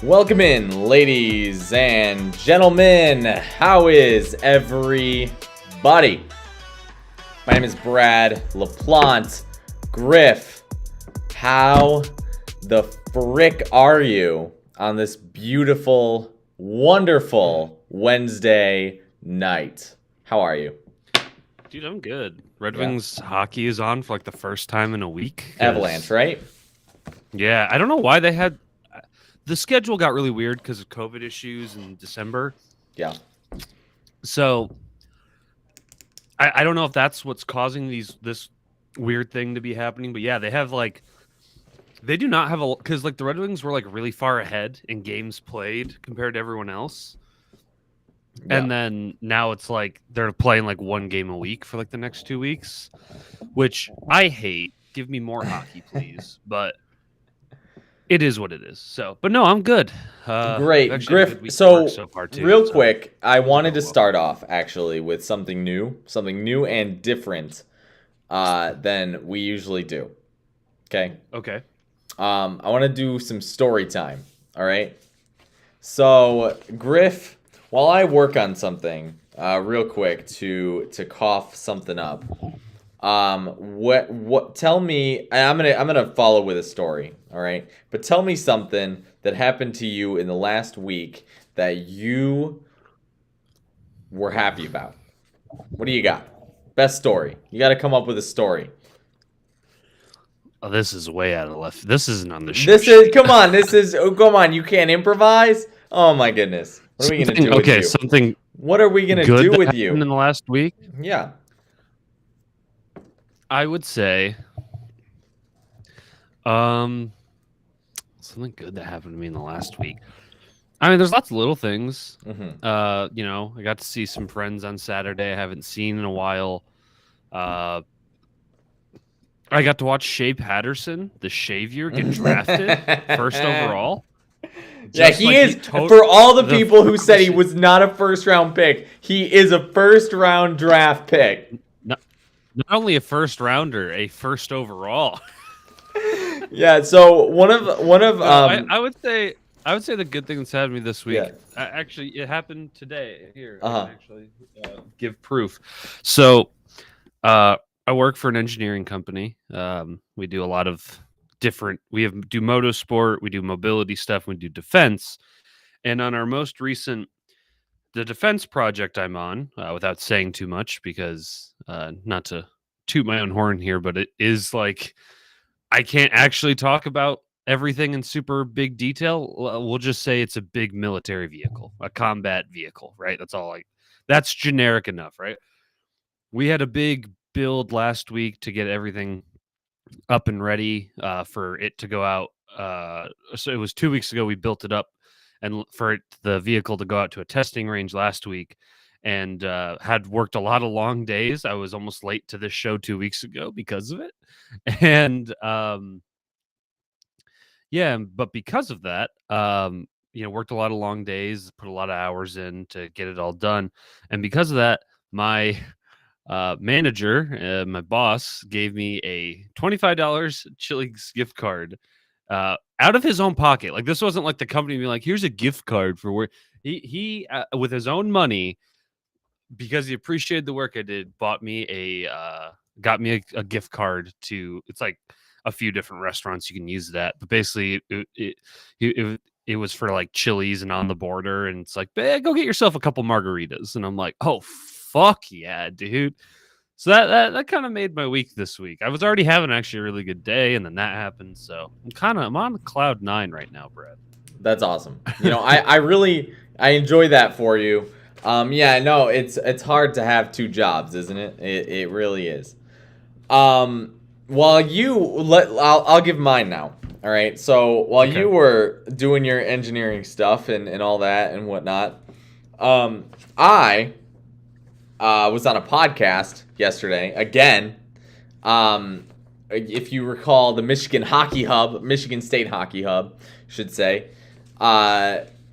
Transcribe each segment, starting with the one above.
Welcome in, ladies and gentlemen. How is everybody? My name is Brad LaPlante. Griff, how the frick are you on this beautiful, wonderful Wednesday night? How are you? Dude, I'm good. Red Wings hockey is on for like the first time in a week. Avalanche, right? Yeah, I don't know why they had the schedule got really weird because of COVID issues in December. Yeah. So I don't know if that's what's causing this weird thing to be happening, but yeah, they do not have because like the Red Wings were like really far ahead in games played compared to everyone else. Yeah. And then now it's like they're playing like one game a week for like the next 2 weeks, which I hate. Give me more hockey, please. But it is what it is. So, but no, I'm good. Great, Griff. So, far too, real quick, I wanted to start off actually with something new and different than we usually do. Okay. Okay. I want to do some story time. All right. So, Griff, while I work on something, real quick to cough something up. What? Tell me. I'm gonna follow with a story. All right. But tell me something that happened to you in the last week that you were happy about. What do you got? Best story. You got to come up with a story. Oh, this is way out of left. This isn't on the show. Come on. You can't improvise. Oh my goodness. What are we gonna do with you? Something. What are we gonna do with you in the last week? Yeah. I would say, something good that happened to me in the last week. I mean, there's lots of little things. Mm-hmm. I got to see some friends on Saturday I haven't seen in a while. I got to watch Shea Patterson, the Shavier, get drafted first overall. Yeah, he is. For all the people who said he was not a first-round pick, he is a first-round draft pick. Not only a first rounder, a first overall. Yeah. So one of I would say the good thing that's happened to me this week. Yeah. Actually, it happened today. Here, Uh-huh. I can actually give proof. So, I work for an engineering company. We do a lot of different. Do motorsport, we do mobility stuff, we do defense, and on our most recent. The defense project I'm on, without saying too much, because not to toot my own horn here, but it is like I can't actually talk about everything in super big detail. We'll just say it's a big military vehicle, a combat vehicle, right? That's generic enough, right? We had a big build last week to get everything up and ready for it to go out. So it was 2 weeks ago we built it up, and for the vehicle to go out to a testing range last week, and had worked a lot of long days. I was almost late to this show 2 weeks ago because of it. And but because of that, worked a lot of long days, put a lot of hours in to get it all done. And because of that, my manager, my boss, gave me a $25 Chili's gift card out of his own pocket. Like, this wasn't like the company being like, here's a gift card for where he with his own money, because he appreciated the work I did, got me a gift card to, it's like a few different restaurants you can use that. But basically it was for like Chili's and On the Border, and it's like, go get yourself a couple margaritas. And I'm like, oh fuck yeah, dude. So that kind of made my week this week. I was already having actually a really good day, and then that happened. So I'm on cloud 9 right now, Brad. That's awesome. I enjoy that for you. Yeah, no, it's hard to have two jobs, isn't it? It really is. I'll give mine now. All right. So while you were doing your engineering stuff and all that and whatnot, I was on a podcast yesterday again. If you recall, the Michigan State Hockey Hub, should say.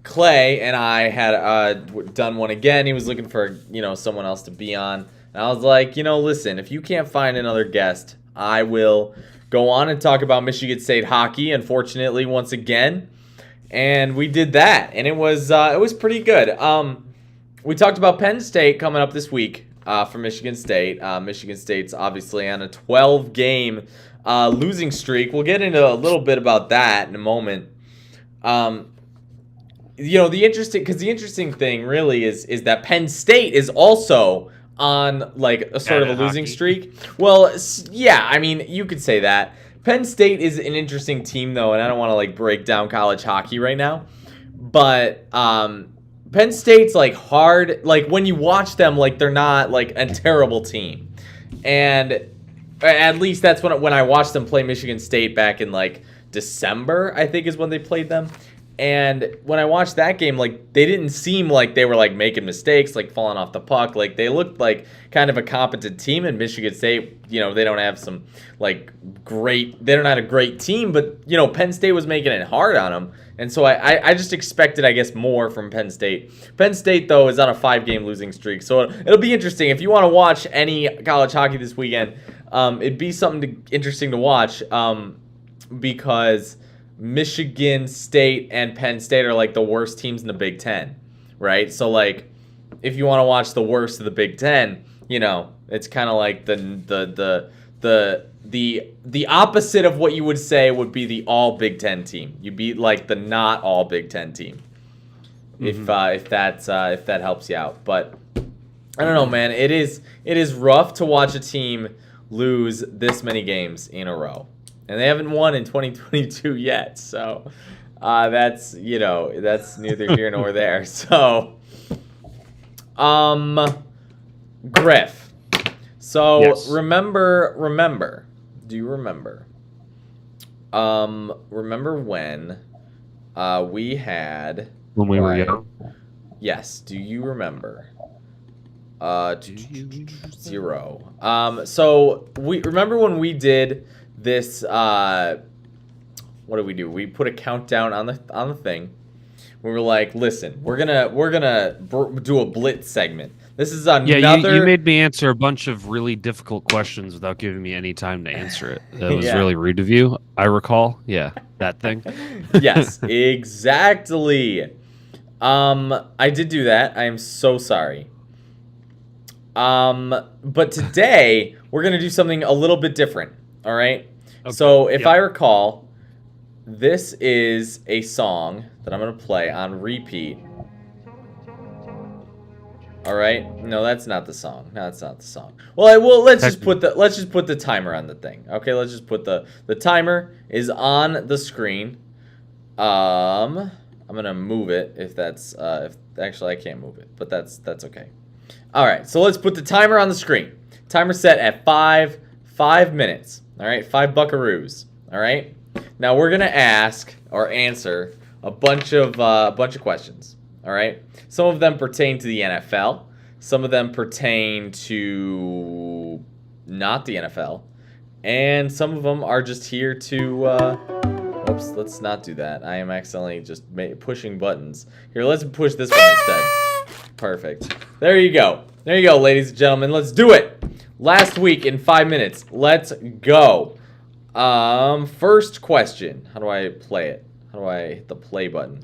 Clay and I had done one again. He was looking for someone else to be on, and I was like, listen, if you can't find another guest, I will go on and talk about Michigan State hockey. Unfortunately, once again, and we did that, and it was pretty good. We talked about Penn State coming up this week for Michigan State. Michigan State's obviously on a 12-game losing streak. We'll get into a little bit about that in a moment. The interesting thing really is that Penn State is also on like a sort of a losing streak. Well, yeah, I mean, you could say that. Penn State is an interesting team though, and I don't want to like break down college hockey right now, but Penn State's like hard, like when you watch them, like they're not like a terrible team. And at least that's when I watched them play Michigan State back in like December, I think is when they played them. And when I watched that game, like they didn't seem like they were like making mistakes, like falling off the puck. Like they looked like kind of a competent team. And Michigan State, they don't have some like they're not a great team, but Penn State was making it hard on them. And so I just expected, I guess, more from Penn State. Penn State, though, is on a 5-game losing streak. So it'll be interesting. If you want to watch any college hockey this weekend, it'd be something interesting to watch because Michigan State and Penn State are like the worst teams in the Big Ten, right? So like, if you want to watch the worst of the Big Ten, it's kind of like the opposite of what you would say would be the all Big Ten team. You'd be like the not all Big Ten team, if that helps you out. But I don't know, man. It is rough to watch a team lose this many games in a row. And they haven't won in 2022 yet, so that's neither here nor there. So, Griff. So yes. remember? Do you remember? Remember when we had when we were young? Yes. Do you remember? 0. So we remember when we did this, what did we do? We put a countdown on the thing. We were like, listen, we're gonna do a blitz segment. This is another. Yeah, you made me answer a bunch of really difficult questions without giving me any time to answer it. That was really rude of you. I recall. Yeah, that thing. Yes, exactly. I did do that. I am so sorry. But today we're gonna do something a little bit different. All right. Okay. So if I recall, this is a song that I'm gonna play on repeat. All right. No, that's not the song. No, that's not the song. Well, let's just put the timer on the thing. Okay. Let's just put the timer is on the screen. I'm gonna move it if actually I can't move it, but that's okay. All right. So let's put the timer on the screen. Timer set at 5 minutes. All right, 5 buckaroos. All right. Now we're gonna ask or answer a bunch of questions. All right. Some of them pertain to the NFL. Some of them pertain to not the NFL, and some of them are just here to. Oops, let's not do that. I am accidentally just pushing buttons. Here, let's push this one instead. Perfect. There you go. There you go, ladies and gentlemen. Let's do it. Last week in 5 minutes. Let's go. First question. How do I play it? How do I hit the play button?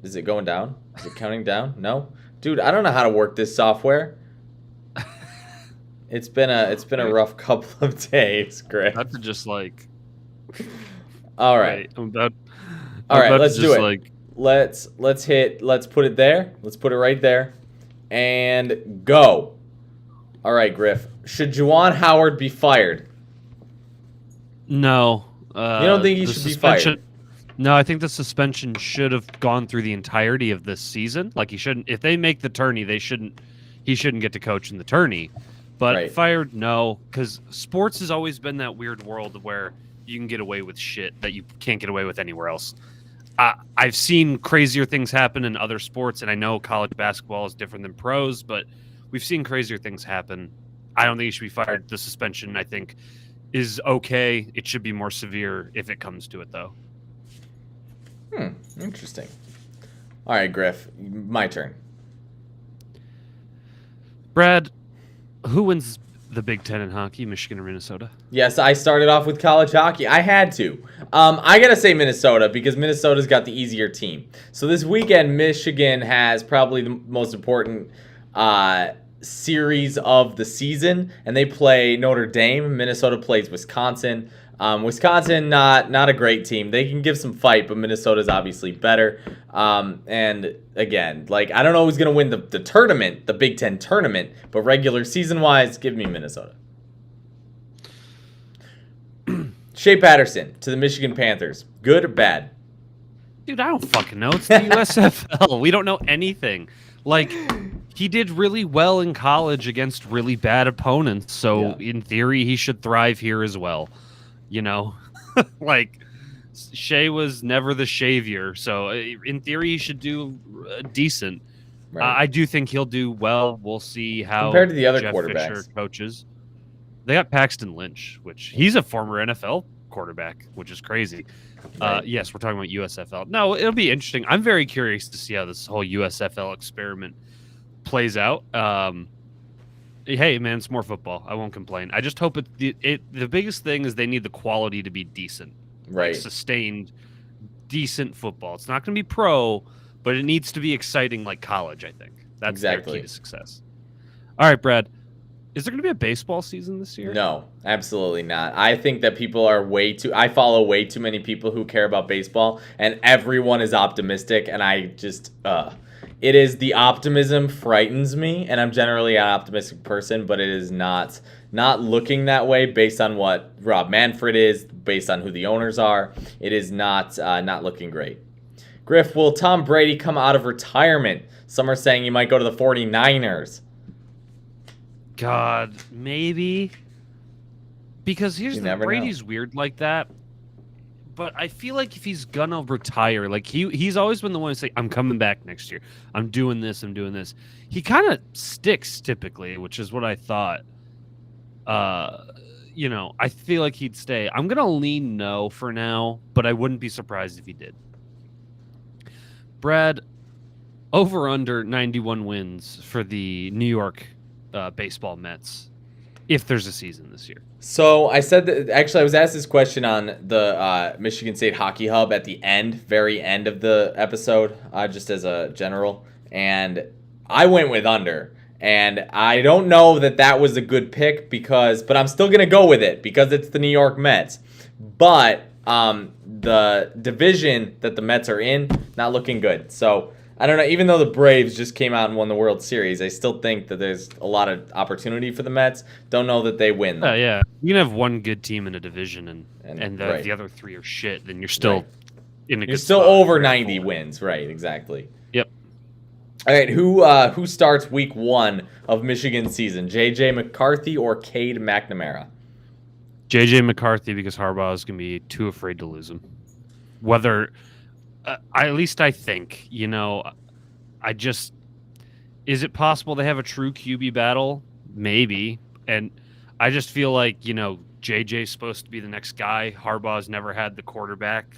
Is it going down? Is it counting down? No? Dude, I don't know how to work this software. It's been a rough couple of days, Greg. I have to just like. All right. All right, let's do it. Like... Let's put it there. Let's put it right there. And go. All right, Griff. Should Juwan Howard be fired? No. You don't think he should be fired? No, I think the suspension should have gone through the entirety of this season. Like he shouldn't. If they make the tourney, he shouldn't get to coach in the tourney. But fired, no, because sports has always been that weird world where you can get away with shit that you can't get away with anywhere else. I've seen crazier things happen in other sports, and I know college basketball is different than pros, but we've seen crazier things happen. I don't think he should be fired. The suspension, I think, is okay. It should be more severe if it comes to it, though. Interesting. All right, Griff, my turn. Brad, who wins the Big Ten in hockey, Michigan or Minnesota? Yes, I started off with college hockey. I had to. I gotta say Minnesota because Minnesota's got the easier team. So this weekend, Michigan has probably the most important series of the season, and they play Notre Dame. Minnesota plays Wisconsin. Wisconsin, not a great team. They can give some fight, but Minnesota's obviously better. And again, like I don't know who's gonna win the tournament, the Big Ten tournament, but regular season wise, give me Minnesota. Shea Patterson to the Michigan Panthers. Good or bad? Dude, I don't fucking know. It's the USFL. We don't know anything. Like, he did really well in college against really bad opponents. So, in theory, he should thrive here as well. You know? Like, Shea was never the Shavier. So, in theory, he should do decent. Right. I do think he'll do well. We'll see how compared to the other Jeff quarterbacks. Fisher coaches. They got Paxton Lynch, which he's a former NFL quarterback, which is crazy. Right. Yes, we're talking about USFL. No, it'll be interesting. I'm very curious to see how this whole USFL experiment plays out. Hey, man, it's more football. I won't complain. I just hope the biggest thing is they need the quality to be decent. Right. Like sustained, decent football. It's not going to be pro, but it needs to be exciting like college, I think. That's exactly their key to success. All right, Brad. Is there going to be a baseball season this year? No, absolutely not. I think that people are I follow way too many people who care about baseball, and everyone is optimistic, and I just, it is the optimism frightens me, and I'm generally an optimistic person, but it is not looking that way based on what Rob Manfred is, based on who the owners are. It is not looking great. Griff, will Tom Brady come out of retirement? Some are saying he might go to the 49ers. God, maybe. Because here's the Brady's weird like that. But I feel like if he's gonna retire, like he's always been the one to say, I'm coming back next year. I'm doing this, I'm doing this. He kind of sticks typically, which is what I thought. I feel like he'd stay. I'm gonna lean no for now, but I wouldn't be surprised if he did. Brad, over under 91 wins for the New York baseball Mets, if there's a season this year. So I said that actually I was asked this question on the Michigan State Hockey Hub at the very end of the episode, just as a general, and I went with under. And I don't know that was a good pick but I'm still gonna go with it because it's the New York Mets. But the division that the Mets are in, not looking good. So I don't know. Even though the Braves just came out and won the World Series, I still think that there's a lot of opportunity for the Mets. Don't know that they win. Yeah. You can have one good team in a division, and the other three are shit. Then you're still in a. You're still over 90 wins, right? Exactly. Yep. All right. Who starts Week 1 of Michigan season? J.J. McCarthy or Cade McNamara? J.J. McCarthy, because Harbaugh is going to be too afraid to lose him. Whether. At least I think, is it possible they have a true QB battle? Maybe. And I just feel like, JJ's supposed to be the next guy. Harbaugh's never had the quarterback.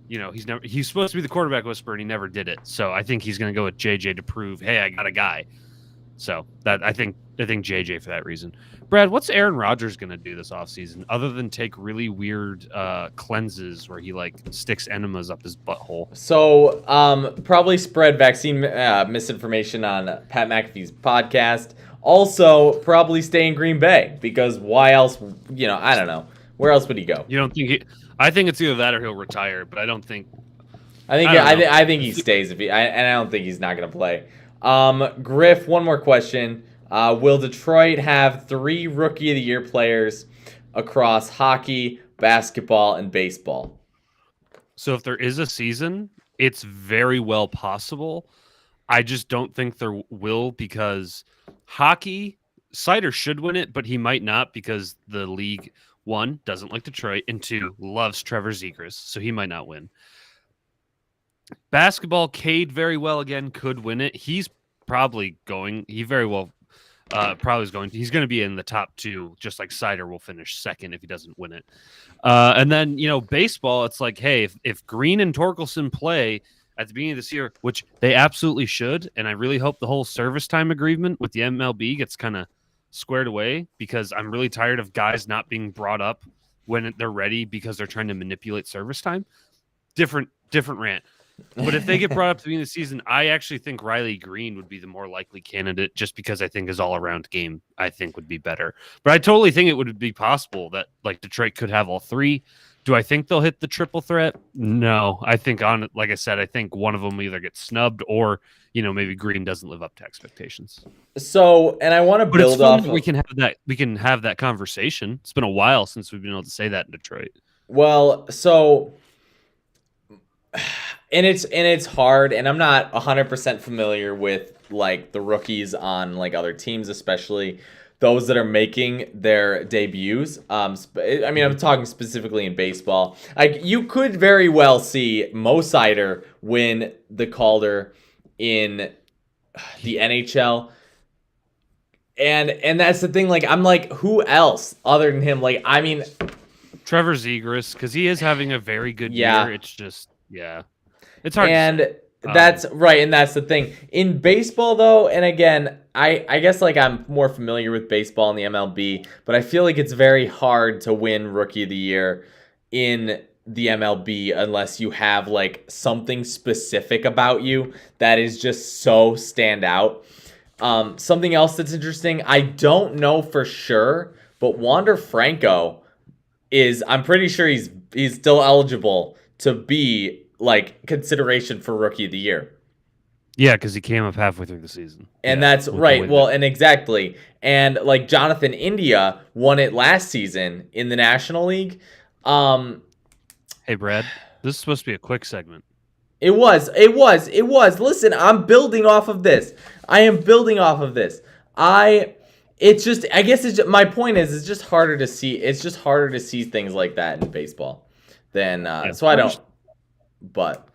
He's supposed to be the quarterback whisperer and he never did it. So I think he's going to go with JJ to prove, hey, I got a guy. So that I think JJ for that reason. Brad, what's Aaron Rodgers going to do this offseason other than take really weird cleanses where he sticks enemas up his butthole? So probably spread vaccine misinformation on Pat McAfee's podcast. Also probably stay in Green Bay because why else? I don't know. Where else would he go? You don't think I think it's either that or he'll retire, but I don't think. I think he stays and I don't think he's not going to play. Griff, one more question. Will Detroit have 3 Rookie of the Year players across hockey, basketball, and baseball? So if there is a season, it's very well possible. I just don't think there will because hockey, Sider should win it, but he might not because the league, 1, doesn't like Detroit, and 2, loves Trevor Zegras, so he might not win. Basketball, Cade very well again could win it. He's probably going. He very well probably is going. He's going to be in the top 2, just like Sider will finish second if he doesn't win it. And then baseball. It's like, hey, if Green and Torkelson play at the beginning of this year, which they absolutely should, and I really hope the whole service time agreement with the MLB gets kind of squared away because I'm really tired of guys not being brought up when they're ready because they're trying to manipulate service time. Different rant. But if they get brought up to the end of the season, I actually think Riley Green would be the more likely candidate just because I think his all around game I think would be better. But I totally think it would be possible that like Detroit could have all three. Do I think they'll hit the triple threat? No. I think like I said, I think one of them either gets snubbed or, maybe Green doesn't live up to expectations. So, and I want to But it's build fun off that of, we can have that conversation. It's been a while since we've been able to say that in Detroit. well, so and it's hard, and I'm not 100% familiar with like the rookies on like other teams, especially those that are making their debuts. I mean, I'm talking specifically in baseball. Like, you could very well see Mo Sider win the Calder in the NHL. And that's the thing, like, I'm like, who else other than him? Like, I mean, Trevor Zegras, because he is having a very good yeah. year. It's just, yeah. It's hard And to say. that's right, and that's the thing. In baseball though, and again, I guess like I'm more familiar with baseball in the MLB, but I feel like it's very hard to win Rookie of the Year in the MLB unless you have like something specific about you that is just so stand out. Something else that's interesting, I don't know for sure, but Wander Franco I'm pretty sure he's still eligible to be like consideration for Rookie of the Year. Yeah, because he came up halfway through the season. And Yeah, that's right. Well, and exactly. And like Jonathan India won it last season in the National League. Hey, Brad, this is supposed to be a quick segment. It was. Listen, I'm building off of this. I am building off of this. It's just, I guess my point is, it's just harder to see. It's just harder to see things like that in baseball than, so I don't, but.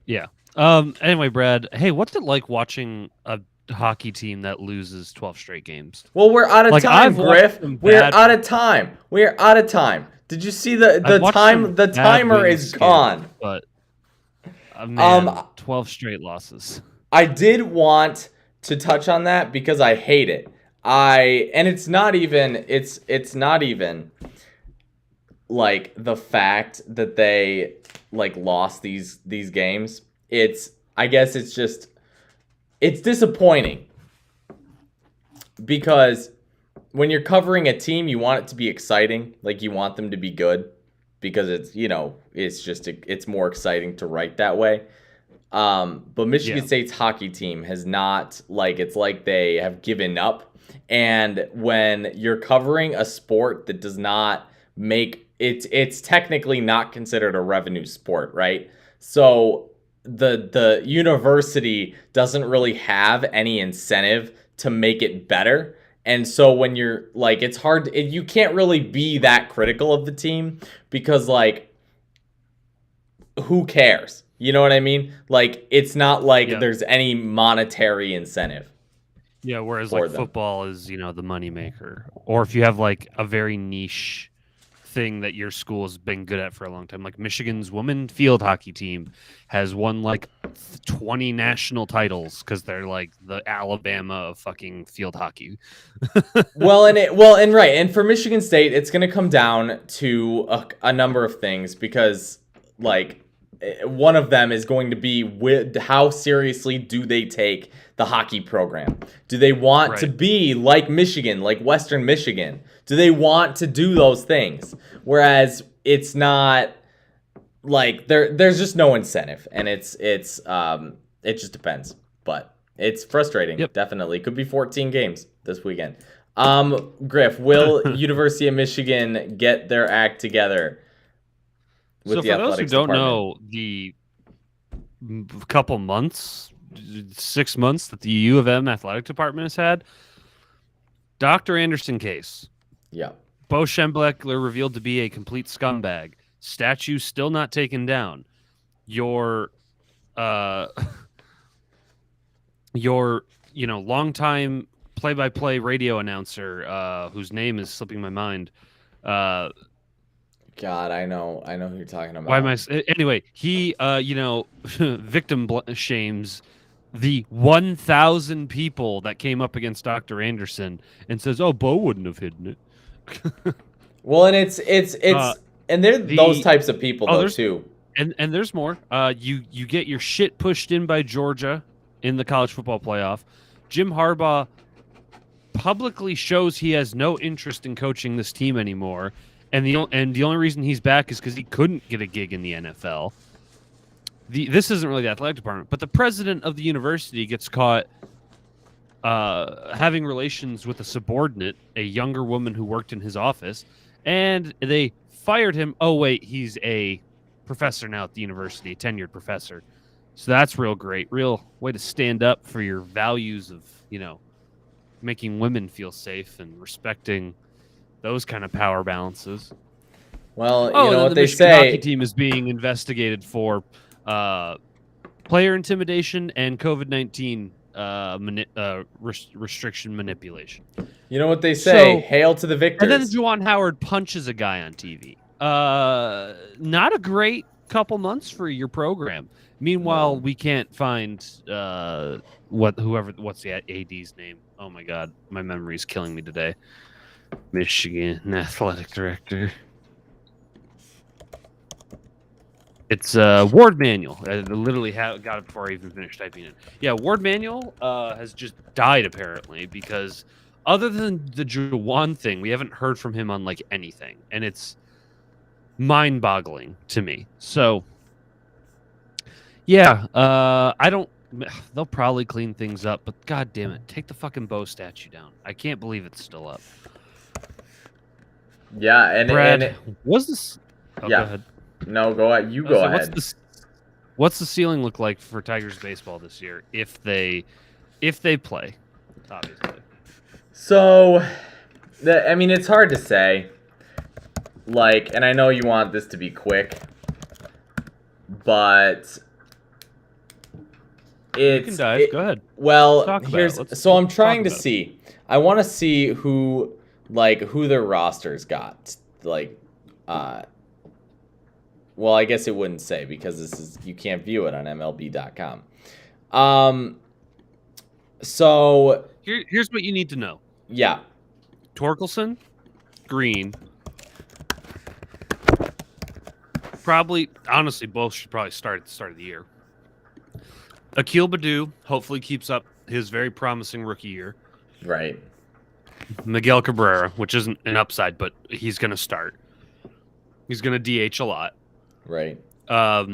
Yeah. Anyway, Brad, hey, what's it like watching a hockey team that loses 12 straight games? Well, we're out of time, Griff. We're out of time. We're out of time. Did you see the time? The timer is gone. But man, 12 straight losses. I did want to touch on that because I hate it. And it's not even like the fact that they like lost these games. I guess it's disappointing because when you're covering a team, you want it to be exciting, like you want them to be good because it's more exciting to write that way. But Michigan State's hockey team has not, like, it's like they have given up. And when you're covering a sport that does not make it's technically not considered a revenue sport, right? So the university doesn't really have any incentive to make it better. And so when you're like, it's hard, you can't really be that critical of the team because, like, who cares? You know what I mean? Like, it's not like there's any monetary incentive. Yeah, whereas like football is, the moneymaker. Or if you have like a very niche thing that your school has been good at for a long time, like Michigan's women field hockey team has won like 20 national titles because they're like the Alabama of fucking field hockey. And for Michigan State, it's going to come down to a number of things because, like, one of them is going to be with how seriously do they take the hockey program? Do they want to be like Michigan, like Western Michigan? Do they want to do those things? Whereas it's not like there's just no incentive, and it just depends. But it's frustrating. Yep. Definitely could be 14 games this weekend. Griff, will University of Michigan get their act together? So for those who don't know, the couple months, 6 months that the U of M athletic department has had, Dr. Anderson case. Yeah. Bo Schembechler revealed to be a complete scumbag. Statue still not taken down. Your longtime play-by-play radio announcer, whose name is slipping my mind. God, I know who you're talking about. Why am I? Anyway, he, victim shames the 1,000 people that came up against Dr. Anderson and says, "Oh, Bo wouldn't have hidden it." Well, and it's and they're those the types of people oh, though there's too. and there's more. You get your shit pushed in by Georgia in the college football playoff. Jim Harbaugh publicly shows he has no interest in coaching this team anymore, and the only reason he's back is because he couldn't get a gig in the NFL. This isn't really the athletic department, but the president of the university gets caught having relations with a subordinate, a younger woman who worked in his office, and they fired him. Oh wait, he's a professor now at the university, a tenured professor. So that's real great. Real way to stand up for your values of, making women feel safe and respecting those kind of power balances. Well, Oh, you and know then what the they Michigan hockey say. team is being investigated for player intimidation and COVID-19 restriction manipulation. You know what they So, say. Hail to the and then victors. Juwan Howard punches a guy on TV. Not a great couple months for your program. Meanwhile, No. we can't find what's the AD's name? Oh my god, my memory is killing me today. Michigan athletic director. It's Ward Manuel. I literally got it before I even finished typing it. Yeah, Ward Manuel has just died apparently because other than the Juwan thing, we haven't heard from him on like anything, and it's mind-boggling to me. So, yeah, I don't. They'll probably clean things up, but god damn it, take the fucking Bo statue down. I can't believe it's still up. Yeah, and Brad, and was this? Oh, yeah. go ahead. No, go ahead. You go ahead. What's the ceiling look like for Tigers baseball this year if they play? Obviously. So, I mean, it's hard to say. Like, and I know you want this to be quick, but You can dive. Go ahead. Well, Talk about here's it. so I'm Let's trying talk to about it. see. I want to see who their rosters got. Like, well, I guess it wouldn't say because you can't view it on MLB.com. So Here's what you need to know. yeah, Torkelson, Green. Probably, honestly, both should probably start at the start of the year. Akil Baddoo hopefully keeps up his very promising rookie year. right. Miguel Cabrera, which isn't an upside, but he's going to start. He's going to DH a lot. Right. A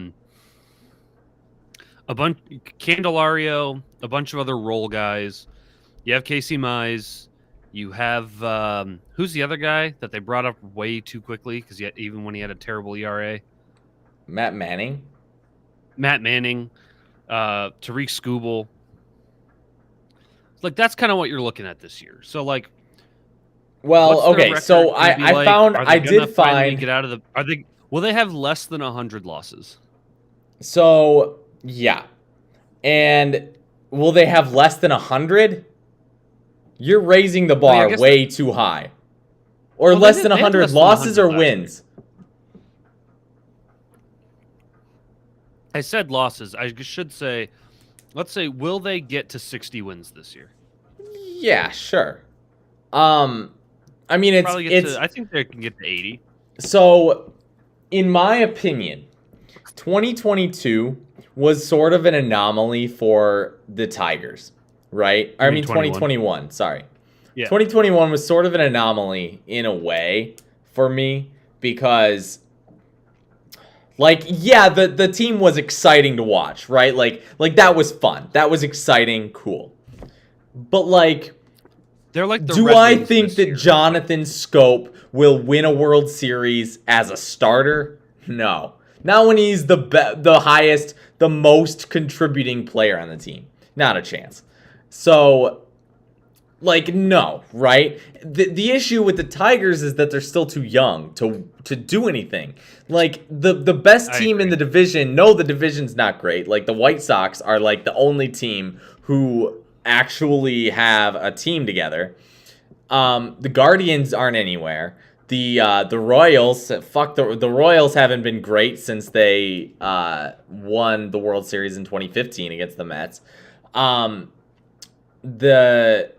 bunch Candelario, a bunch of other role guys. You have Casey Mize. You have who's the other guy that they brought up way too quickly because even when he had a terrible ERA, Matt Manning. Matt Manning, Tariq Skubal. Like that's kind of what you're looking at this year. So like, Well, what's their okay. record So gonna be I like? found Are they I gonna did finally find get out of the. Are they? Will they have less than 100 losses? so yeah, and will they have less than 100? You're raising the I bar guess way too high. Or Well, less they than had 100 less than losses 100 or last wins? I said losses. I should say, let's say, will they get to 60 wins this year? Yeah, sure. I mean Probably get it's to. I think they can get to 80. so in my opinion, 2022 was sort of an anomaly for the Tigers, right? I mean 21. 2021, sorry. Yeah. 2021 was sort of an anomaly in a way for me because like yeah, the team was exciting to watch, right? Like that was fun. That was exciting, cool. But like They're like the do Red I Wings think this that year. Jonathan Scope will win a World Series as a starter? No. Not when he's the highest, the most contributing player on the team. Not a chance. So, like, no, right? The issue with the Tigers is that they're still too young to do anything. Like, the best I team in agree. the division, no, the division's not great. Like, the White Sox are, like, the only team who actually have a team together. The Guardians aren't anywhere. The Royals, fuck the Royals haven't been great since they won the World Series in 2015 against the Mets. Um, the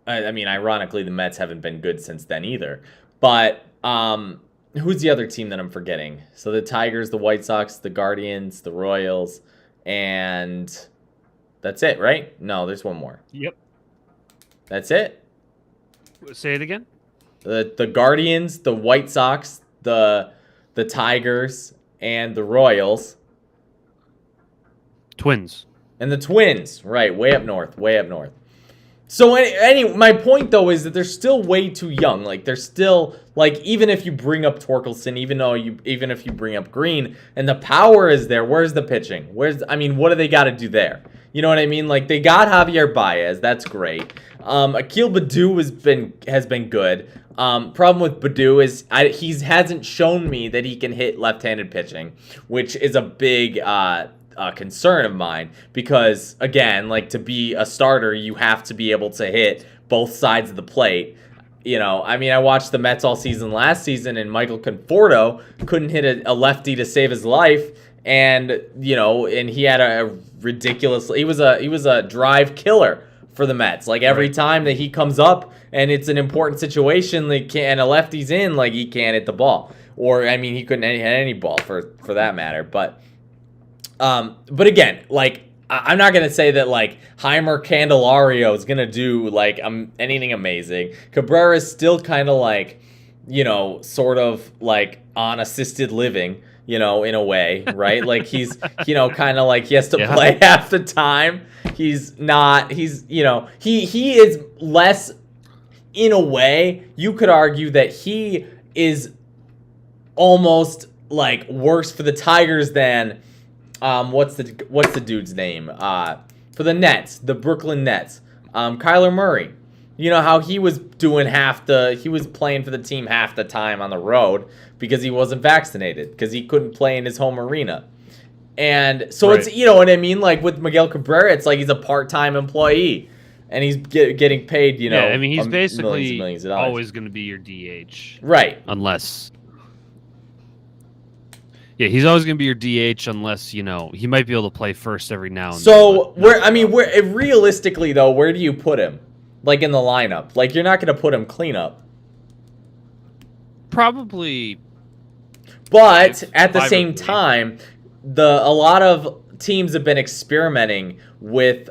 I mean, ironically, the Mets haven't been good since then either. But who's the other team that I'm forgetting? So the Tigers, the White Sox, the Guardians, the Royals, and that's it, right? No, there's one more. Yep. That's it. Say it again. The Guardians, the White Sox, the Tigers, and the Royals. Twins. And the Twins, right, way up north, way up north. So my point though is that they're still way too young. Like they're still like even if you bring up Torkelson, even if you bring up Green, and the power is there, where's the pitching? What do they got to do there? You know what I mean? Like they got Javier Baez, that's great. Akil Baddoo has been good. Problem with Baddoo is he hasn't shown me that he can hit left-handed pitching, which is a big concern of mine because again, like to be a starter, you have to be able to hit both sides of the plate. I watched the Mets all season last season, and Michael Conforto couldn't hit a lefty to save his life, and and he had a ridiculous. He was a drive killer for the Mets. Like every time that he comes up and it's an important situation, and a lefty's in, like he can't hit the ball, or he couldn't hit any ball for that matter, but. Again, like I'm not gonna say that like Heimer Candelario is gonna do like anything amazing. Cabrera is still kind of like, sort of like on assisted living, in a way, right? Like he's, kind of like he has to play half the time. He's not. He's he is less. In a way, you could argue that he is almost like worse for the Tigers than. What's the dude's name? For the Nets, the Brooklyn Nets. Kyler Murray. You know how he was doing he was playing for the team half the time on the road because he wasn't vaccinated, because he couldn't play in his home arena. And so It's, what I mean? Like with Miguel Cabrera, it's like he's a part-time employee and he's getting paid, he's basically millions always going to be your DH. Right. Unless... Yeah, he's always going to be your DH unless, he might be able to play first every now and then. So, realistically, though, where do you put him? Like, in the lineup? Like, you're not going to put him cleanup. Probably. But, at the same time, a lot of teams have been experimenting with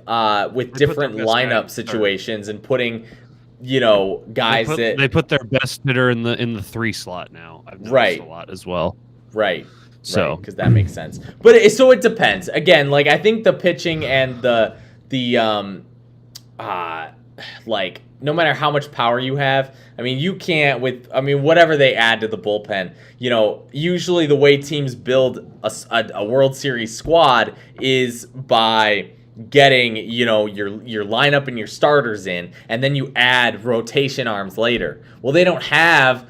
different lineup situations and putting, guys that... They put their best hitter in the 3 slot now. I've noticed a lot as well. Right. So, because that makes sense. But it depends. Again, like I think the pitching and the like no matter how much power you have, you can't whatever they add to the bullpen. Usually the way teams build a World Series squad is by getting your lineup and your starters in, and then you add rotation arms later. Well, they don't have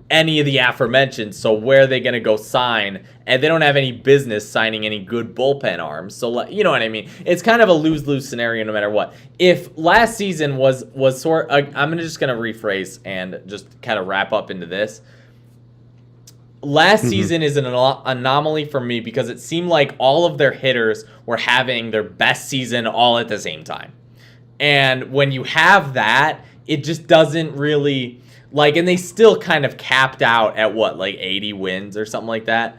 any of the aforementioned, so where are they going to go sign? And they don't have any business signing any good bullpen arms. So, you know what I mean? It's kind of a lose-lose scenario no matter what. If last season was I'm just going to rephrase and just kind of wrap up into this. Last season is an anomaly for me because it seemed like all of their hitters were having their best season all at the same time. And when you have that, it just doesn't really... and they still kind of capped out at 80 wins or something like that.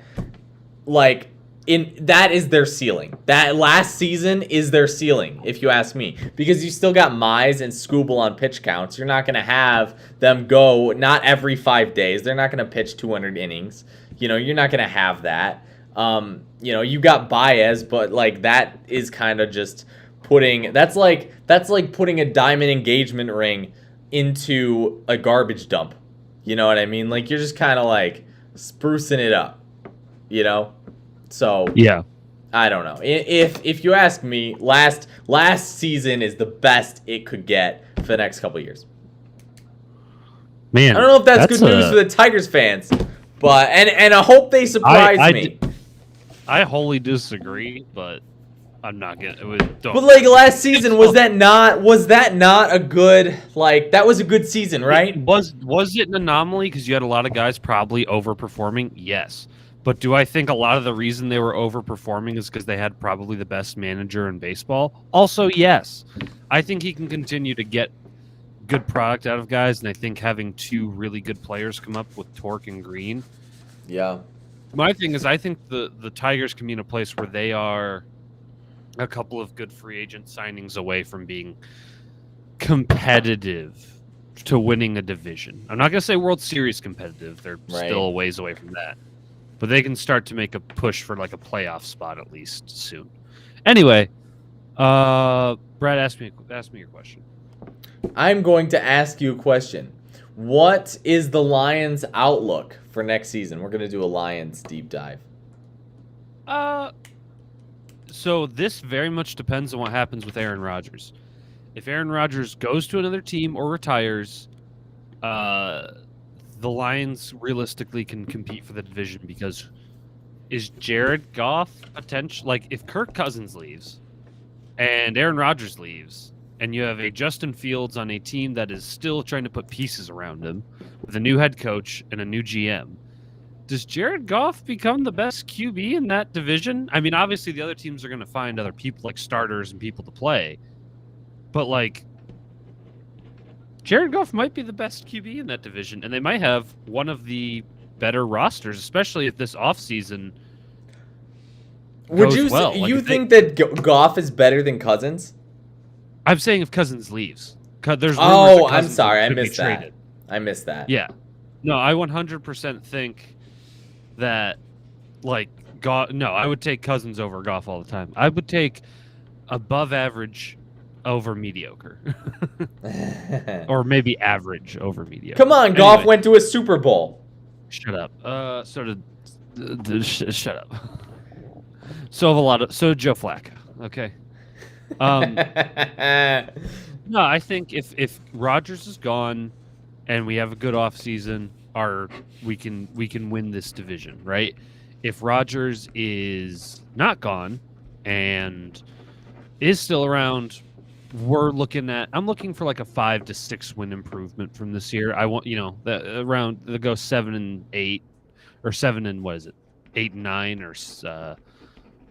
That is their ceiling. That last season is their ceiling, if you ask me. Because you still got Mize and Scooble on pitch counts. You're not going to have them go, not every 5 days. They're not going to pitch 200 innings. You're not going to have that. You got Baez, but that is kind of just putting, that's like putting a diamond engagement ring into a garbage dump. You know what I mean? You're just kind of sprucing it up, So yeah, I don't know. If you ask me, last season is the best it could get for the next couple of years. Man, I don't know if that's good news for the Tigers fans, but and I hope they surprise me. I wholly disagree, but I'm not gonna. But last season, was that not a good that was a good season, right? Was it an anomaly because you had a lot of guys probably overperforming? Yes, But do I think a lot of the reason they were overperforming is because they had probably the best manager in baseball? Also, yes. I think he can continue to get good product out of guys, and I think having two really good players come up with Torque and Green. Yeah. My thing is, I think the Tigers can be in a place where they are a couple of good free agent signings away from being competitive to winning a division. I'm not going to say World Series competitive. They're still a ways away from that. But they can start to make a push for like a playoff spot at least soon. Anyway, Brad, ask me your question. I'm going to ask you a question. What is the Lions' outlook for next season? We're going to do a Lions deep dive. So this very much depends on what happens with Aaron Rodgers. If Aaron Rodgers goes to another team or retires, the Lions realistically can compete for the division because is Jared Goff potential? Like if Kirk Cousins leaves and Aaron Rodgers leaves, and you have a Justin Fields on a team that is still trying to put pieces around him with a new head coach and a new GM, does Jared Goff become the best QB in that division? I mean, obviously the other teams are going to find other people like starters and people to play, but like Jared Goff might be the best QB in that division, and they might have one of the better rosters, especially if this offseason Would goes you well. you think that Goff is better than Cousins? I'm saying if Cousins leaves. There's I'm sorry. I missed that. Traded. I missed that. Yeah. No, I 100% think that, like, Goff. No, I would take Cousins over Goff all the time. I would take above average over mediocre. Or maybe average over mediocre. Come on, Goff went to a Super Bowl. Shut up. So did shut up. So did Joe Flacco. Okay. No, I think if Rodgers is gone and we have a good offseason, we can win this division, right? If Rodgers is not gone and is still around, I'm looking for like a 5 to 6 win improvement from this year. I want they'll go 7-8 or 7 and what is it? 8-9 or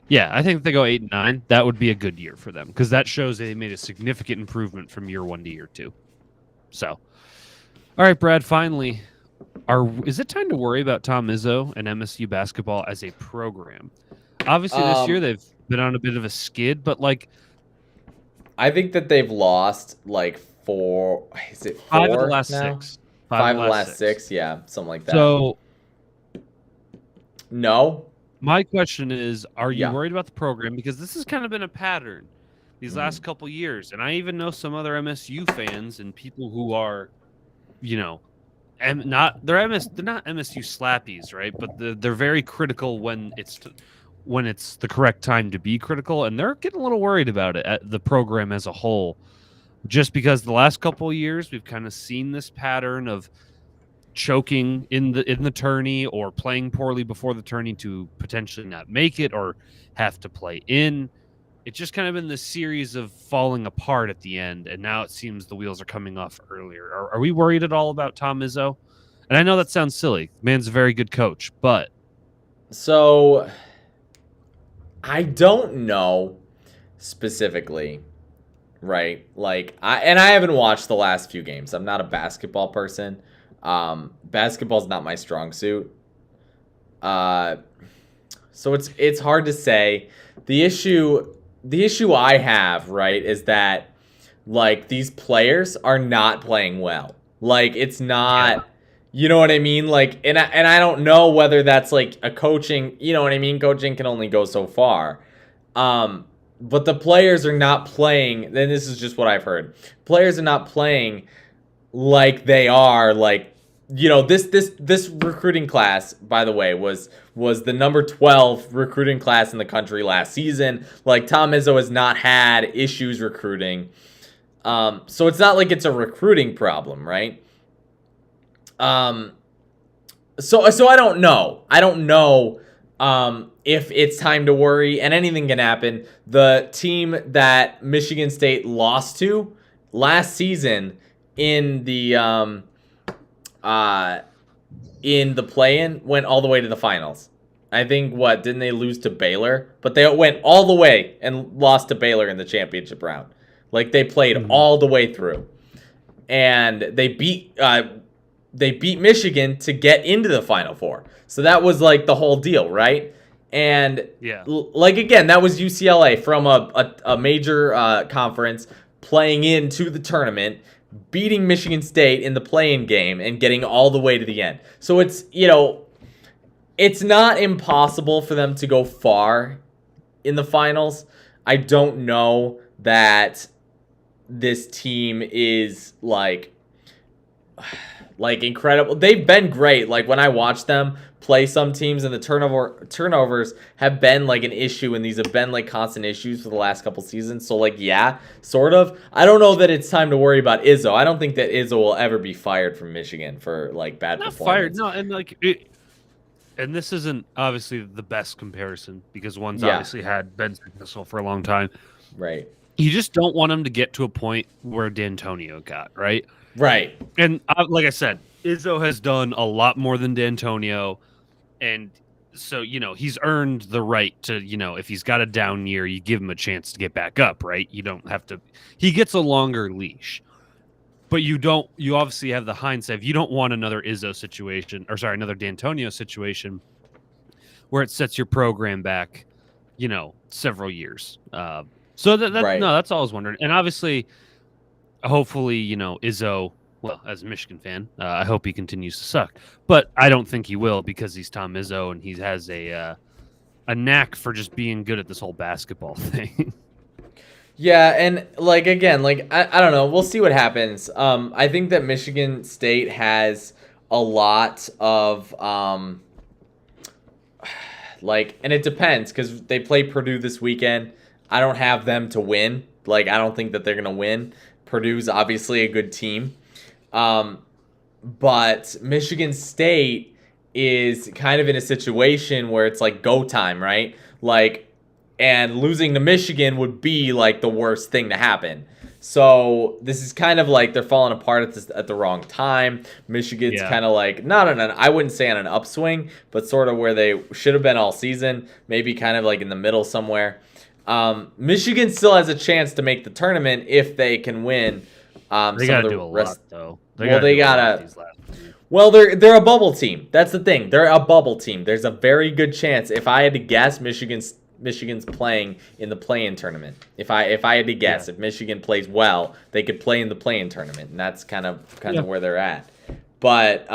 yeah, I think if they go 8-9, that would be a good year for them because that shows they made a significant improvement from year 1 to year 2. So, all right, Brad. Finally, is it time to worry about Tom Izzo and MSU basketball as a program? Obviously, this year they've been on a bit of a skid, but like, I think that they've lost like 4. Is it 4 5 of the last now? 6? 5 of the last 6. Yeah, something like that. So, no. My question is, are you worried about the program? Because this has kind of been a pattern these last couple years. And I even know some other MSU fans and people who are, they're not MSU slappies, right? But they're very critical when it's the correct time to be critical. And they're getting a little worried about it, at the program as a whole. Just because the last couple of years, we've kind of seen this pattern of choking in the tourney or playing poorly before the tourney to potentially not make it or have to play in. It's just kind of been this series of falling apart at the end, and now it seems the wheels are coming off earlier. Are we worried at all about Tom Izzo? And I know that sounds silly. The man's a very good coach, but so I don't know specifically, right? Like I haven't watched the last few games. I'm not a basketball person. Basketball's not my strong suit. So it's hard to say. The issue I have, right, is that like these players are not playing well. Like it's not, you know what I mean? Like, and I don't know whether that's like a coaching, you know what I mean? Coaching can only go so far. But the players are not playing, and this is just what I've heard. Players are not playing like they are like, this recruiting class, by the way, was the number 12 recruiting class in the country last season. Like Tom Izzo has not had issues recruiting. So it's not like it's a recruiting problem, right? So I don't know. I don't know if it's time to worry, and anything can happen. The team that Michigan State lost to last season in the play-in went all the way to the finals. I think what didn't they lose to Baylor? But they went all the way and lost to Baylor in the championship round. Like they played Mhm. all the way through, and they beat Michigan to get into the Final Four. So that was like the whole deal, right? And Yeah. like again, that was UCLA from a major conference playing into the tournament, beating Michigan State in the play-in game and getting all the way to the end. So it's, it's not impossible for them to go far in the finals. I don't know that this team is like incredible. They've been great. Like when I watch them play some teams, and the turnovers have been like an issue, and these have been like constant issues for the last couple seasons. So like yeah, sort of. I don't know that it's time to worry about Izzo. I don't think that Izzo will ever be fired from Michigan for like bad Not fired. performance. No, and and this isn't obviously the best comparison because one's Yeah, obviously had been successful for a long time. right, You just don't want him to get to a point where D'Antonio got, right? right, And like I said, Izzo has done a lot more than D'Antonio, and so he's earned the right to if he's got a down year, you give him a chance to get back up, right? You don't have to. He gets a longer leash, but you don't. You obviously have the hindsight. You don't want another Izzo situation, or sorry, another D'Antonio situation where it sets your program back, several years. So that right. no, that's all I was wondering. And obviously, hopefully, Izzo. Well, as a Michigan fan, I hope he continues to suck, but I don't think he will because he's Tom Izzo and he has a knack for just being good at this whole basketball thing. Yeah, and like again, like I don't know, we'll see what happens. I think that Michigan State has a lot of like, and it depends because they play Purdue this weekend. I don't have them to win. Like I don't think that they're gonna win. Purdue's obviously a good team. Um, but Michigan State is kind of in a situation where it's like go time, right? Like, and losing to Michigan would be like the worst thing to happen. So this is kind of like they're falling apart at the wrong time. Michigan's Yeah. kind of like not on an, I wouldn't say on an upswing, but sort of where they should have been all season. Maybe kind of like in the middle somewhere. Michigan still has a chance to make the tournament if they can win. They Some got of to the do a rest. lot, though. Well, they Do a lot gotta. these last few. Well, they're a bubble team. That's the thing. They're a bubble team. There's a very good chance. If I had to guess, Michigan's playing in the play-in tournament. If I had to guess, Yeah. if Michigan plays well, they could play in the play-in tournament, and that's kind of Yeah. where they're at. But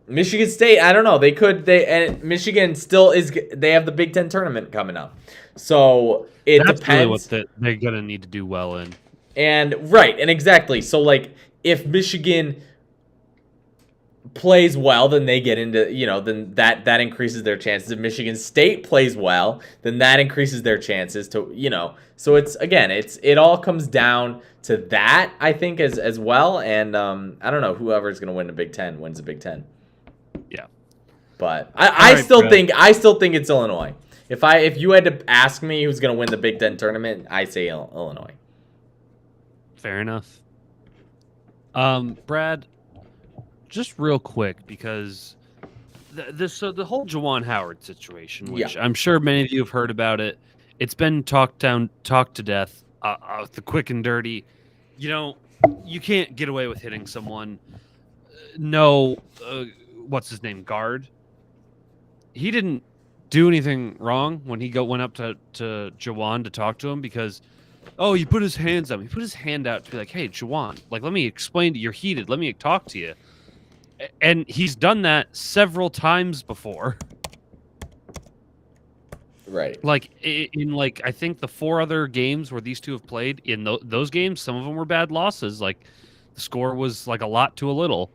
Michigan State, I don't know. They could. And Michigan still is. They have the Big Ten tournament coming up, so it That's really what depends. they're gonna need to do well in. And right, and exactly. So like, if Michigan plays well, then they get into, then that increases their chances. If Michigan State plays well, then that increases their chances to, So it's again, it all comes down to that, I think, as well. And I don't know, whoever's gonna win the Big Ten wins the Big Ten. Yeah. But All I right, still Brad. think it's Illinois. If you had to ask me who's gonna win the Big Ten tournament, I say Illinois. Fair enough. Brad, just real quick because the whole Jawan Howard situation, which Yeah. I'm sure many of you have heard about it. It's been talked to death, the quick and dirty. You can't get away with hitting someone. No, what's his name? Guard. He didn't do anything wrong when he went up to Jawan to talk to him because, oh, he put his hands up. He put his hand out to be like, hey, Jawan, like, let me explain to you. You're heated. Let me talk to you. And he's done that several times before. Right. Like in like I think the 4 other games where these two have played in those games, some of them were bad losses. Like the score was like a lot to a little,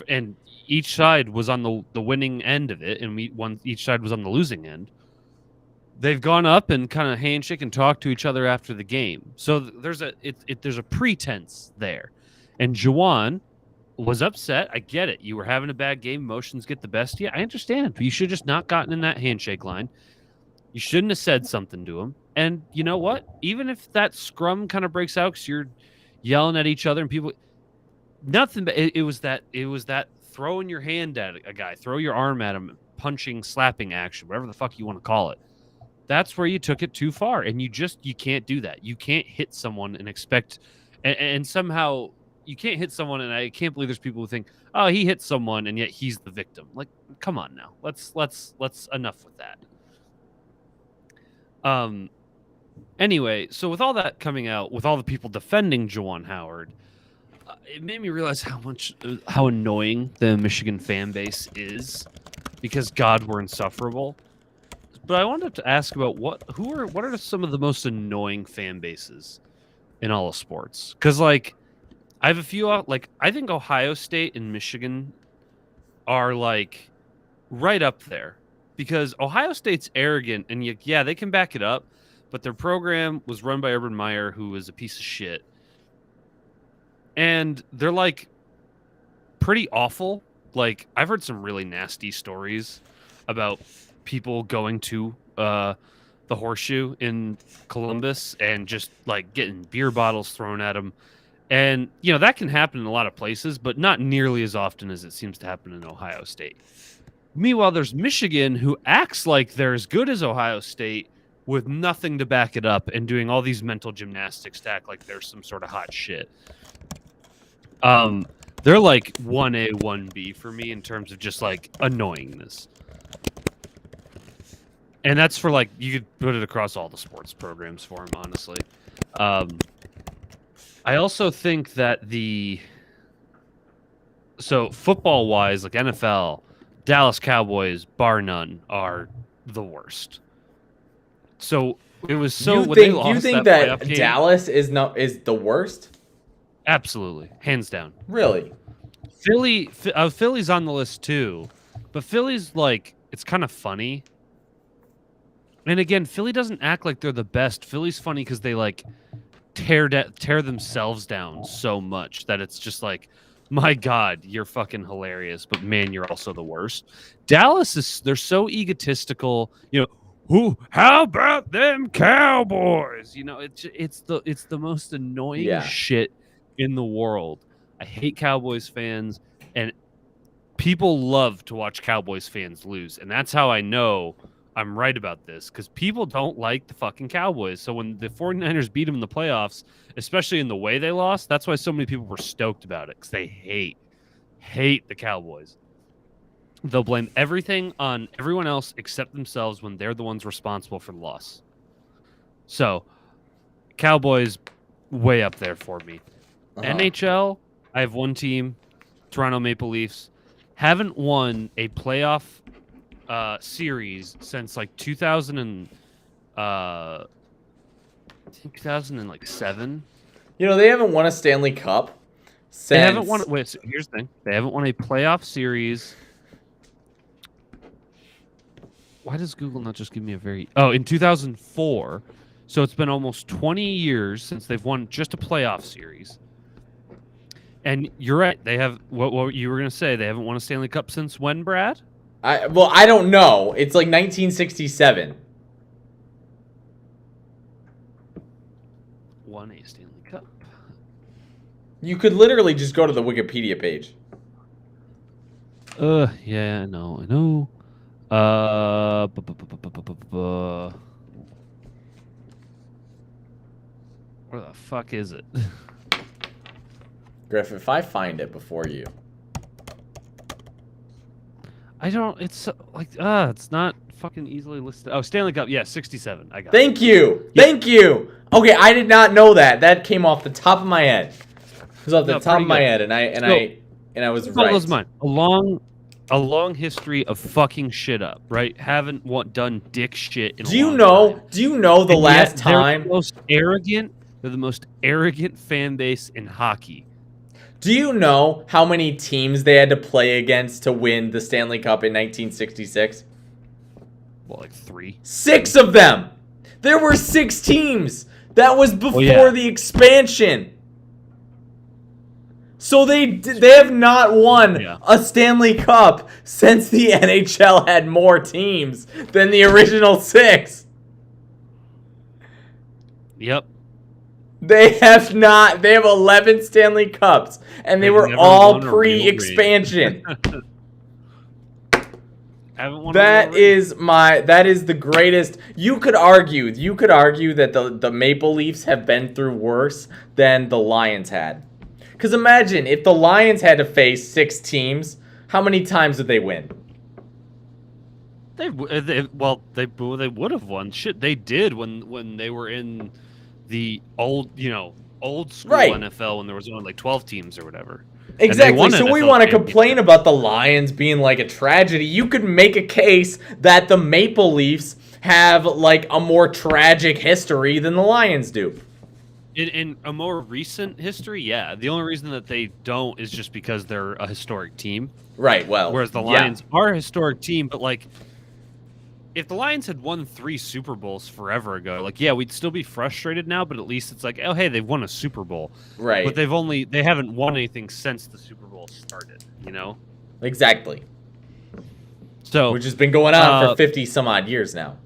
and each side was on the winning end of it, and each side was on the losing end. They've gone up and kind of handshake and talk to each other after the game. So there's a pretense there, and Juwan was upset. I get it. You were having a bad game. Emotions get the best of you. I understand. But you should have just not gotten in that handshake line. You shouldn't have said something to him. And you know what? Even if that scrum kind of breaks out because you're yelling at each other and people, nothing. But it was that throwing your hand at a guy, throw your arm at him, punching, slapping action, whatever the fuck you want to call it. That's where you took it too far, and you can't do that. You can't hit someone and expect, and somehow you can't hit someone, and I can't believe there's people who think, oh, he hit someone, and yet he's the victim. Like, come on now, let's enough with that. Anyway, so with all that coming out, with all the people defending Juwan Howard, it made me realize how annoying the Michigan fan base is, because God, we're insufferable. But I wanted to ask about what are some of the most annoying fan bases in all of sports? Because like I have a few like I think Ohio State and Michigan are like right up there, because Ohio State's arrogant and yeah, they can back it up, but their program was run by Urban Meyer, who is a piece of shit, and they're like pretty awful. Like I've heard some really nasty stories about people going to the Horseshoe in Columbus and just like getting beer bottles thrown at them. And, you know, that can happen in a lot of places, but not nearly as often as it seems to happen in Ohio State. Meanwhile, there's Michigan, who acts like they're as good as Ohio State with nothing to back it up and doing all these mental gymnastics to act like they're some sort of hot shit. They're like 1A, 1B for me in terms of just like annoyingness. And that's for like, you could put it across all the sports programs for him, honestly. I also think that so football wise, like NFL, Dallas Cowboys, bar none, are the worst. So it was so. You think that Dallas is the worst? Absolutely, hands down. Really? Philly's on the list too, but Philly's like, it's kind of funny. And again, Philly doesn't act like they're the best. Philly's funny because they like tear themselves down so much that it's just like, my God, you're fucking hilarious, but man, you're also the worst. Dallas they're so egotistical. You know, how about them Cowboys? You know, it's the most annoying shit in the world. I hate Cowboys fans, and people love to watch Cowboys fans lose, and that's how I know I'm right about this, because people don't like the fucking Cowboys. So when the 49ers beat them in the playoffs, especially in the way they lost, that's why so many people were stoked about it, because they hate the Cowboys. They'll blame everything on everyone else except themselves when they're the ones responsible for the loss. So Cowboys way up there for me. NHL, I have one team, Toronto Maple Leafs, haven't won a playoff series since like 2007. You know, they haven't won a Stanley Cup since. They haven't won. Wait, so here's the thing: they haven't won a playoff series. Why does Google not just give me a very? Oh, in 2004. So it's been almost 20 years since they've won just a playoff series. And you're right; they have. What you were gonna say? They haven't won a Stanley Cup since when, Brad? I don't know. It's like 1967. Won a Stanley Cup. You could literally just go to the Wikipedia page. Yeah, I know. Where the fuck is it? Griff, if I find it before you. I don't. It's like it's not fucking easily listed. Oh, Stanley Cup. Yeah, 67. I got. Thank you. Yeah. Thank you. Okay, I did not know that. That came off the top of my head. It was off the top of my head, and I was right. Was mine. A long history of fucking shit up, right? Haven't done dick shit in a long time. Do you know the last time? They're the most arrogant fan base in hockey. Do you know how many teams they had to play against to win the Stanley Cup in 1966? Well, like 3. 6 of them! There were 6 teams! That was before the expansion! So they have not won a Stanley Cup since the NHL had more teams than the original 6. Yep. They have not. They have 11 Stanley Cups, and they They've were never all won a real ring. pre-expansion. Haven't won a real That ring. that is the greatest. You could argue that the Maple Leafs have been through worse than the Lions had. Because imagine if the Lions had to face 6 teams, how many times would they win? They would have won. Shit, they did when they were in the old school Right. NFL when there was only like 12 teams or whatever. Exactly. So we NFL want to complain championship. about the Lions being like a tragedy. You could make a case that the Maple Leafs have like a more tragic history than the Lions do. In a more recent history, yeah. The only reason that they don't is just because they're a historic team. Right. Well, Whereas the yeah. Lions are a historic team, but like if the Lions had won 3 Super Bowls forever ago, like yeah, we'd still be frustrated now, but at least it's like, oh hey, they've won a Super Bowl. Right. But they haven't won anything since the Super Bowl started, you know? Exactly. So Which has been going on for 50 some odd years now.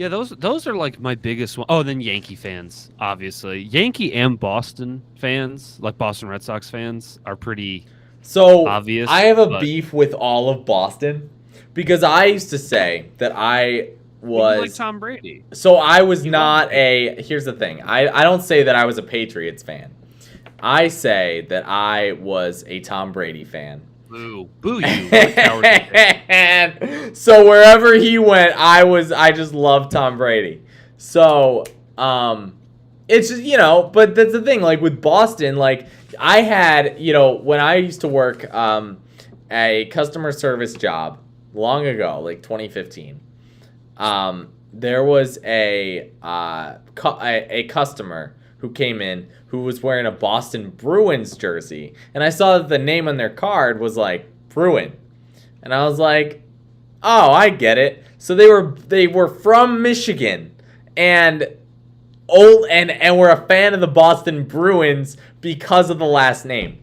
yeah, those are like my biggest one. Oh, then Yankee fans, obviously. Yankee and Boston fans, like Boston Red Sox fans, are pretty So obvious. I have a but beef with all of Boston because I used to say that I you like was. Tom Brady. So I was You not love a. Here's the thing. I don't say that I was a Patriots fan. I say that I was a Tom Brady fan. Boo, boo you! What a cowardly fan. And so wherever he went, I just loved Tom Brady. So it's just, but that's the thing, like with Boston, like I had, when I used to work a customer service job long ago, like 2015. There was a customer who came in who was wearing a Boston Bruins jersey, and I saw that the name on their card was like Bruin, and I was like, "Oh, I get it." So they were from Michigan, and were a fan of the Boston Bruins because of the last name.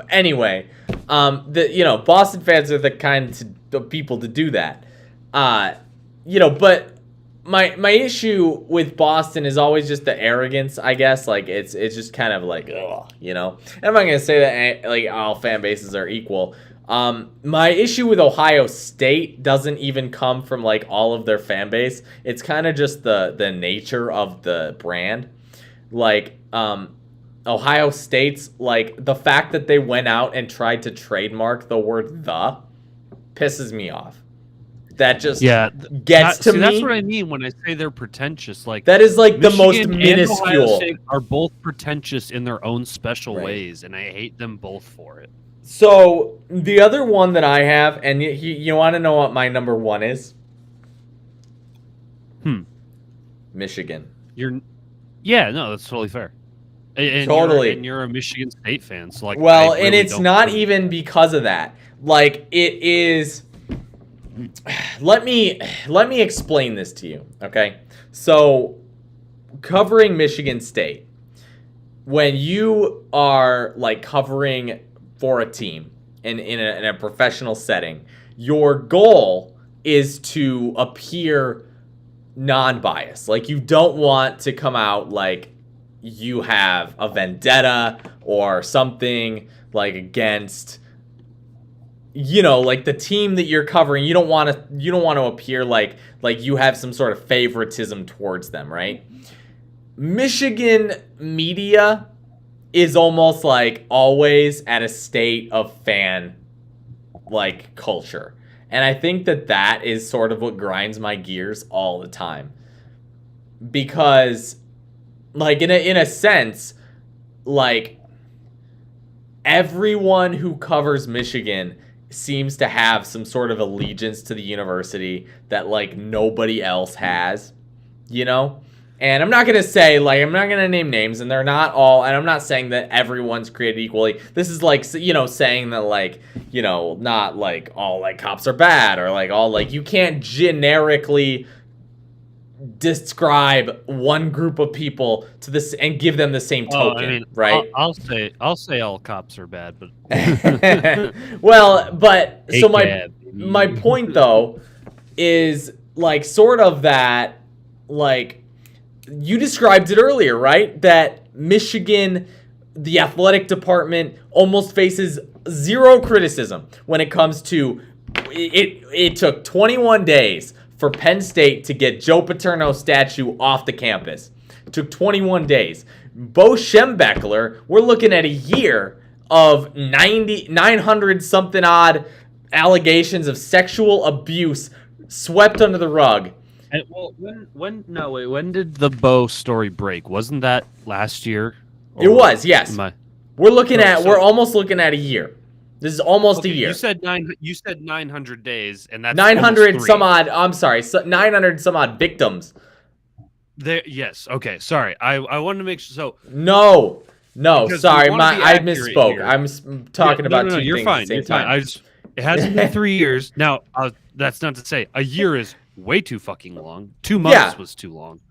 Anyway, Boston fans are the kind of people to do that. But my issue with Boston is always just the arrogance, I guess. Like it's just kind of like, ugh, And I'm not gonna say that like all fan bases are equal. My issue with Ohio State doesn't even come from like all of their fan base. It's kind of just the nature of the brand. Like, Ohio State's, like, the fact that they went out and tried to trademark the word "the" pisses me off. That just gets to me. That's what I mean when I say they're pretentious. Like that is like Michigan the most and minuscule. Ohio State are both pretentious in their own special ways, and I hate them both for it. So the other one that I have, and you want to know what my number one is? Michigan. Yeah, no, that's totally fair. And Totally. and you're a Michigan State fan, so like. Well, and it's not even because of that. Like it is. Let me explain this to you, okay? So, covering Michigan State, when you are like covering for a team in a professional setting, your goal is to appear non-biased. Like you don't want to come out like you have a vendetta or something like against like the team that you're covering. You don't want to appear like you have some sort of favoritism towards them, right? Michigan media is almost like always at a state of fan like culture. And I think that is sort of what grinds my gears all the time. Because like in a sense, like everyone who covers Michigan seems to have some sort of allegiance to the university that like nobody else has, And I'm not going to say, like, I'm not going to name names, and they're not all, and I'm not saying that everyone's created equally. This is like, saying that, like, not like all, like, cops are bad, or like all, like, you can't generically describe one group of people to this and give them the same token, right? I'll say all cops are bad, but well, but so my point though is like sort of that like you described it earlier, right? That Michigan, the athletic department, almost faces zero criticism when it comes to it. It took 21 days for Penn State to get Joe Paterno's statue off the campus. It took 21 days. Bo Schembechler, we're looking at a year of 900 something odd allegations of sexual abuse swept under the rug. And, well, when did the Bo story break? Wasn't that last year? It was, yes. We're almost looking at a year. This is almost a year. You said 900 days, and that's 900 some odd. I'm sorry, 900 some odd victims. There, yes. Okay, sorry. I wanted to make sure. So no, sorry, I misspoke. Here. I'm talking about two you're things fine. at the same You're time. fine. It hasn't been 3 years. Now, that's not to say a year is way too fucking long. 2 months was too long.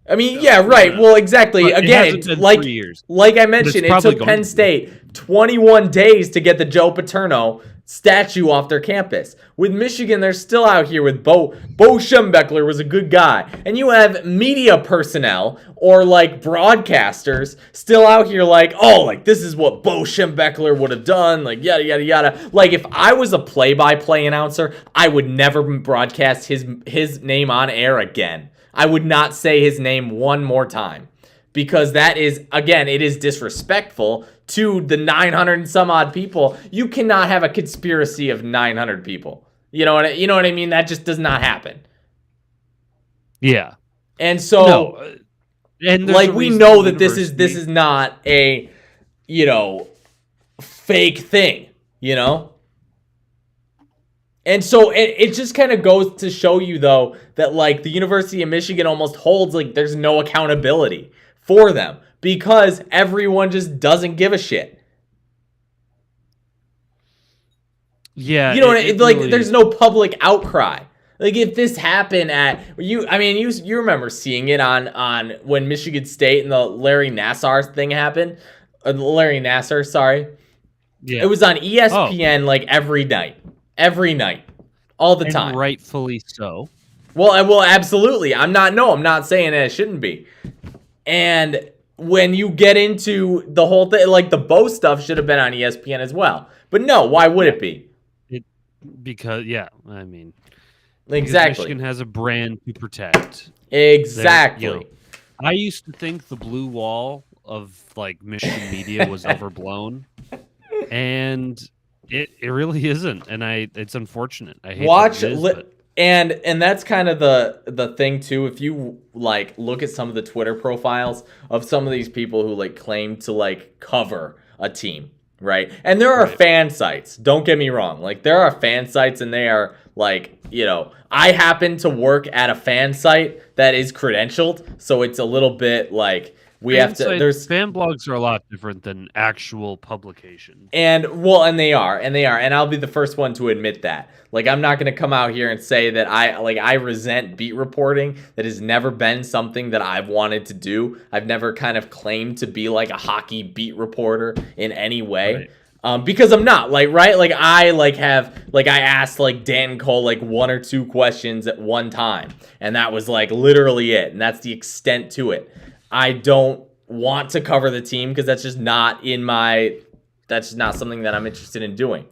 I mean, yeah, right. Well, exactly. Again, like 3 years. Like I mentioned, it took Penn State 21 days to get the Joe Paterno statue off their campus. With Michigan, they're still out here with Bo Schembechler was a good guy. And you have media personnel or like broadcasters still out here like, oh, like this is what Bo Schembechler would have done, like yada, yada, yada. Like if I was a play-by-play announcer, I would never broadcast his name on air again. I would not say his name one more time because that is, again, it is disrespectful to the 900 and some odd people. You cannot have a conspiracy of 900 people. You know what I mean? That just does not happen. Yeah. And so, and like we know that this is not a, fake thing, And so it just kind of goes to show you, though, that like the University of Michigan almost holds like there's no accountability for them because everyone just doesn't give a shit. Yeah, like there's no public outcry. Like if this happened you remember seeing it on when Michigan State and the Larry Nassar thing happened. Larry Nassar, sorry. Yeah. It was on ESPN like every night, all the time. Rightfully so. Well, absolutely. I'm not saying that it shouldn't be. And when you get into the whole thing, like the Bo stuff should have been on ESPN as well. But no, why would it be? Exactly. Michigan has a brand to protect. Exactly. I used to think the blue wall of like Michigan media was overblown. And it really isn't, and it's unfortunate. I hate and that's kind of the thing too. If you like look at some of the Twitter profiles of some of these people who like claim to like cover a team, right? And there are fan sites. Don't get me wrong. Like there are fan sites, and they are like I happen to work at a fan site that is credentialed, so it's a little bit like. There's fan blogs are a lot different than actual publications. And they are, and I'll be the first one to admit that. Like I'm not going to come out here and say that I resent beat reporting. That has never been something that I've wanted to do. I've never kind of claimed to be like a hockey beat reporter in any way. Right. Because I'm not I asked like Dan Cole like 1 or 2 questions at one time, and that was like literally it, and that's the extent to it. I don't want to cover the team because that's just not something that I'm interested in doing.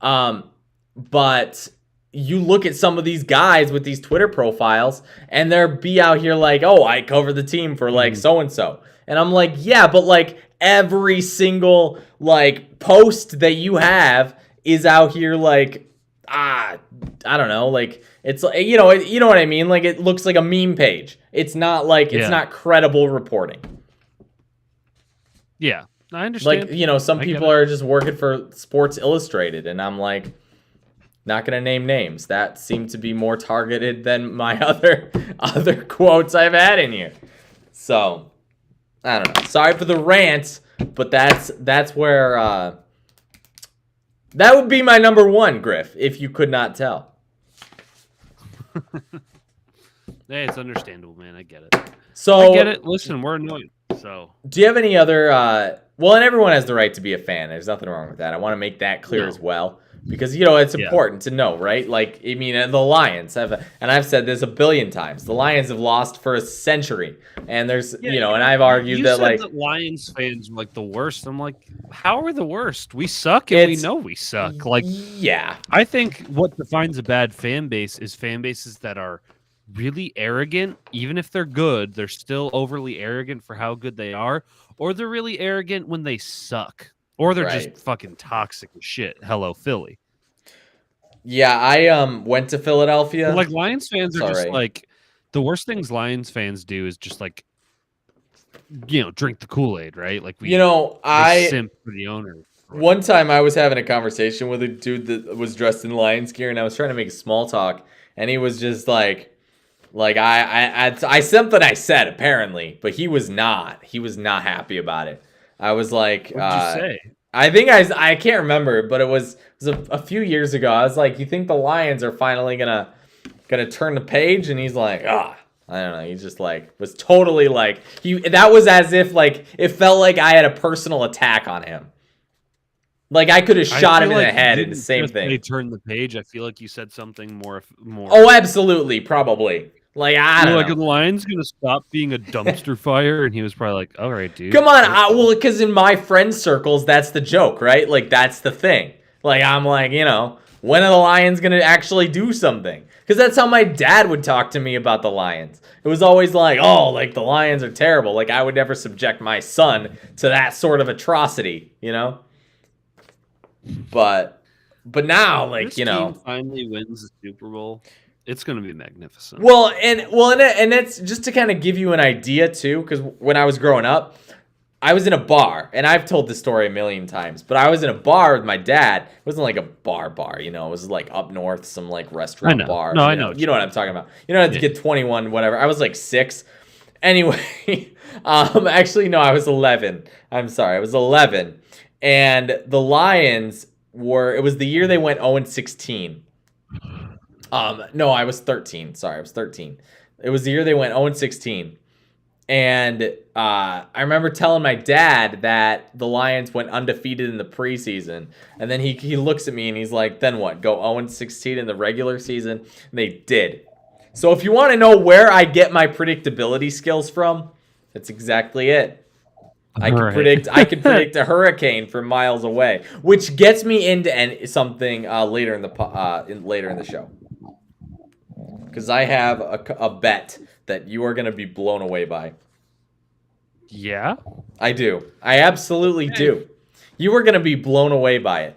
But you look at some of these guys with these Twitter profiles and they're be out here like, oh, I cover the team for like so-and-so. And I'm like, yeah, but like every single like post that you have is out here like, I don't know, like it's you know what I mean? Like it looks like a meme page. It's not like it's not credible reporting. Yeah, I understand. Like, some people are just working for Sports Illustrated, and I'm like, not gonna name names. That seemed to be more targeted than my other quotes I've had in here. So I don't know. Sorry for the rant, but that's where that would be my number 1, Griff, if you could not tell. Hey, it's understandable, man. I get it. So I get it. Listen, we're annoyed. So do you have any other and everyone has the right to be a fan. There's nothing wrong with that. I want to make that clear as well. because it's Yeah. important to know, right? Like, I mean, the Lions have, and I've said this a billion times, the Lions have lost for a century, and there's Yeah, and I've argued you that, said like, that Lions fans were like the worst. I'm like, how are we the worst? We suck, and we it's know we suck. Like, yeah, I think what defines a bad fan base is fan bases that are really arrogant. Even if they're good, they're still overly arrogant for how good they are, or they're really arrogant when they suck, or they're just right. fucking toxic as shit. Hello, Philly. Yeah, I went to But Philadelphia. like Lions fans are just Sorry. like the worst things Lions fans do is just like drink the Kool-Aid, right? Like they I simp for the owner. Or one whatever. time I was having a conversation with a dude that was dressed in Lions gear, and I was trying to make small talk, and he was just like I something I said apparently, but he was not. He was not happy about it. I was like, What did you say? I think I can't remember, but it was a few years ago. I was like, you think the Lions are finally gonna turn the page? And he's like, I don't know. He just like was totally like that was as if like it felt like I had a personal attack on him. Like I could have I shot him feel in the like you head in the didn't same just say thing. turn the page. I feel like you said something Oh, absolutely, probably. Like I You were don't like, know. "Are the Lions gonna stop being a dumpster fire?" And he was probably like, "All right, dude." Come on, Careful." well, because in my friend circles, that's the joke, right? Like that's the thing. Like I'm like, when are the Lions gonna actually do something? Because that's how my dad would talk to me about the Lions. It was always like, oh, like the Lions are terrible. Like I would never subject my son to that sort of atrocity, But, but now, like This team finally wins the Super Bowl. It's gonna be magnificent. and that's just to kind of give you an idea too. Because when I was growing up, I was in a bar, and I've told this story a million times, but I was in a bar with my dad. It wasn't like a bar, It was like up north, some like I restaurant know. bar. No, I know. You know what I'm talking about. You don't have to Yeah. get 21, whatever. I was like 6. Anyway, actually, no, I was 11. I'm sorry, I was 11. And the Lions it was the year they went 0-16. No, I was 13. Sorry, I was 13. It was the year they went 0-16. And I remember telling my dad that the Lions went undefeated in the preseason. And then he looks at me and he's like, then what? Go 0-16 in the regular season? And they did. So if you want to know where I get my predictability skills from, that's exactly it. I All could right. predict a hurricane from miles away, which gets me into something later in the show. Because I have a bet that you are going to be blown away by. Yeah. I do. I absolutely Okay. do. You are going to be blown away by it.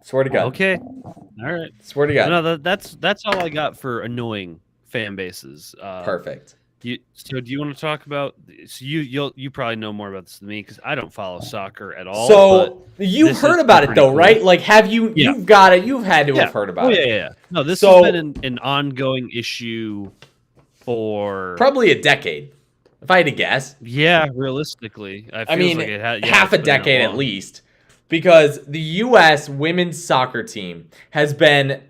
Swear to God. Okay. All right. Swear to God. No, that's all I got for annoying fan bases. Perfect. So do you want to talk about? So you probably know more about this than me because I don't follow soccer at all. So you've this heard is about it pretty though, cool. right? Like, have you? Yeah. You've got it. You've had to have heard about it. Yeah. No, this So- has been an ongoing issue for Probably a decade, if I had to guess. realistically. I mean, like it half a it's been that decade at long. least, because the U.S. women's soccer team has been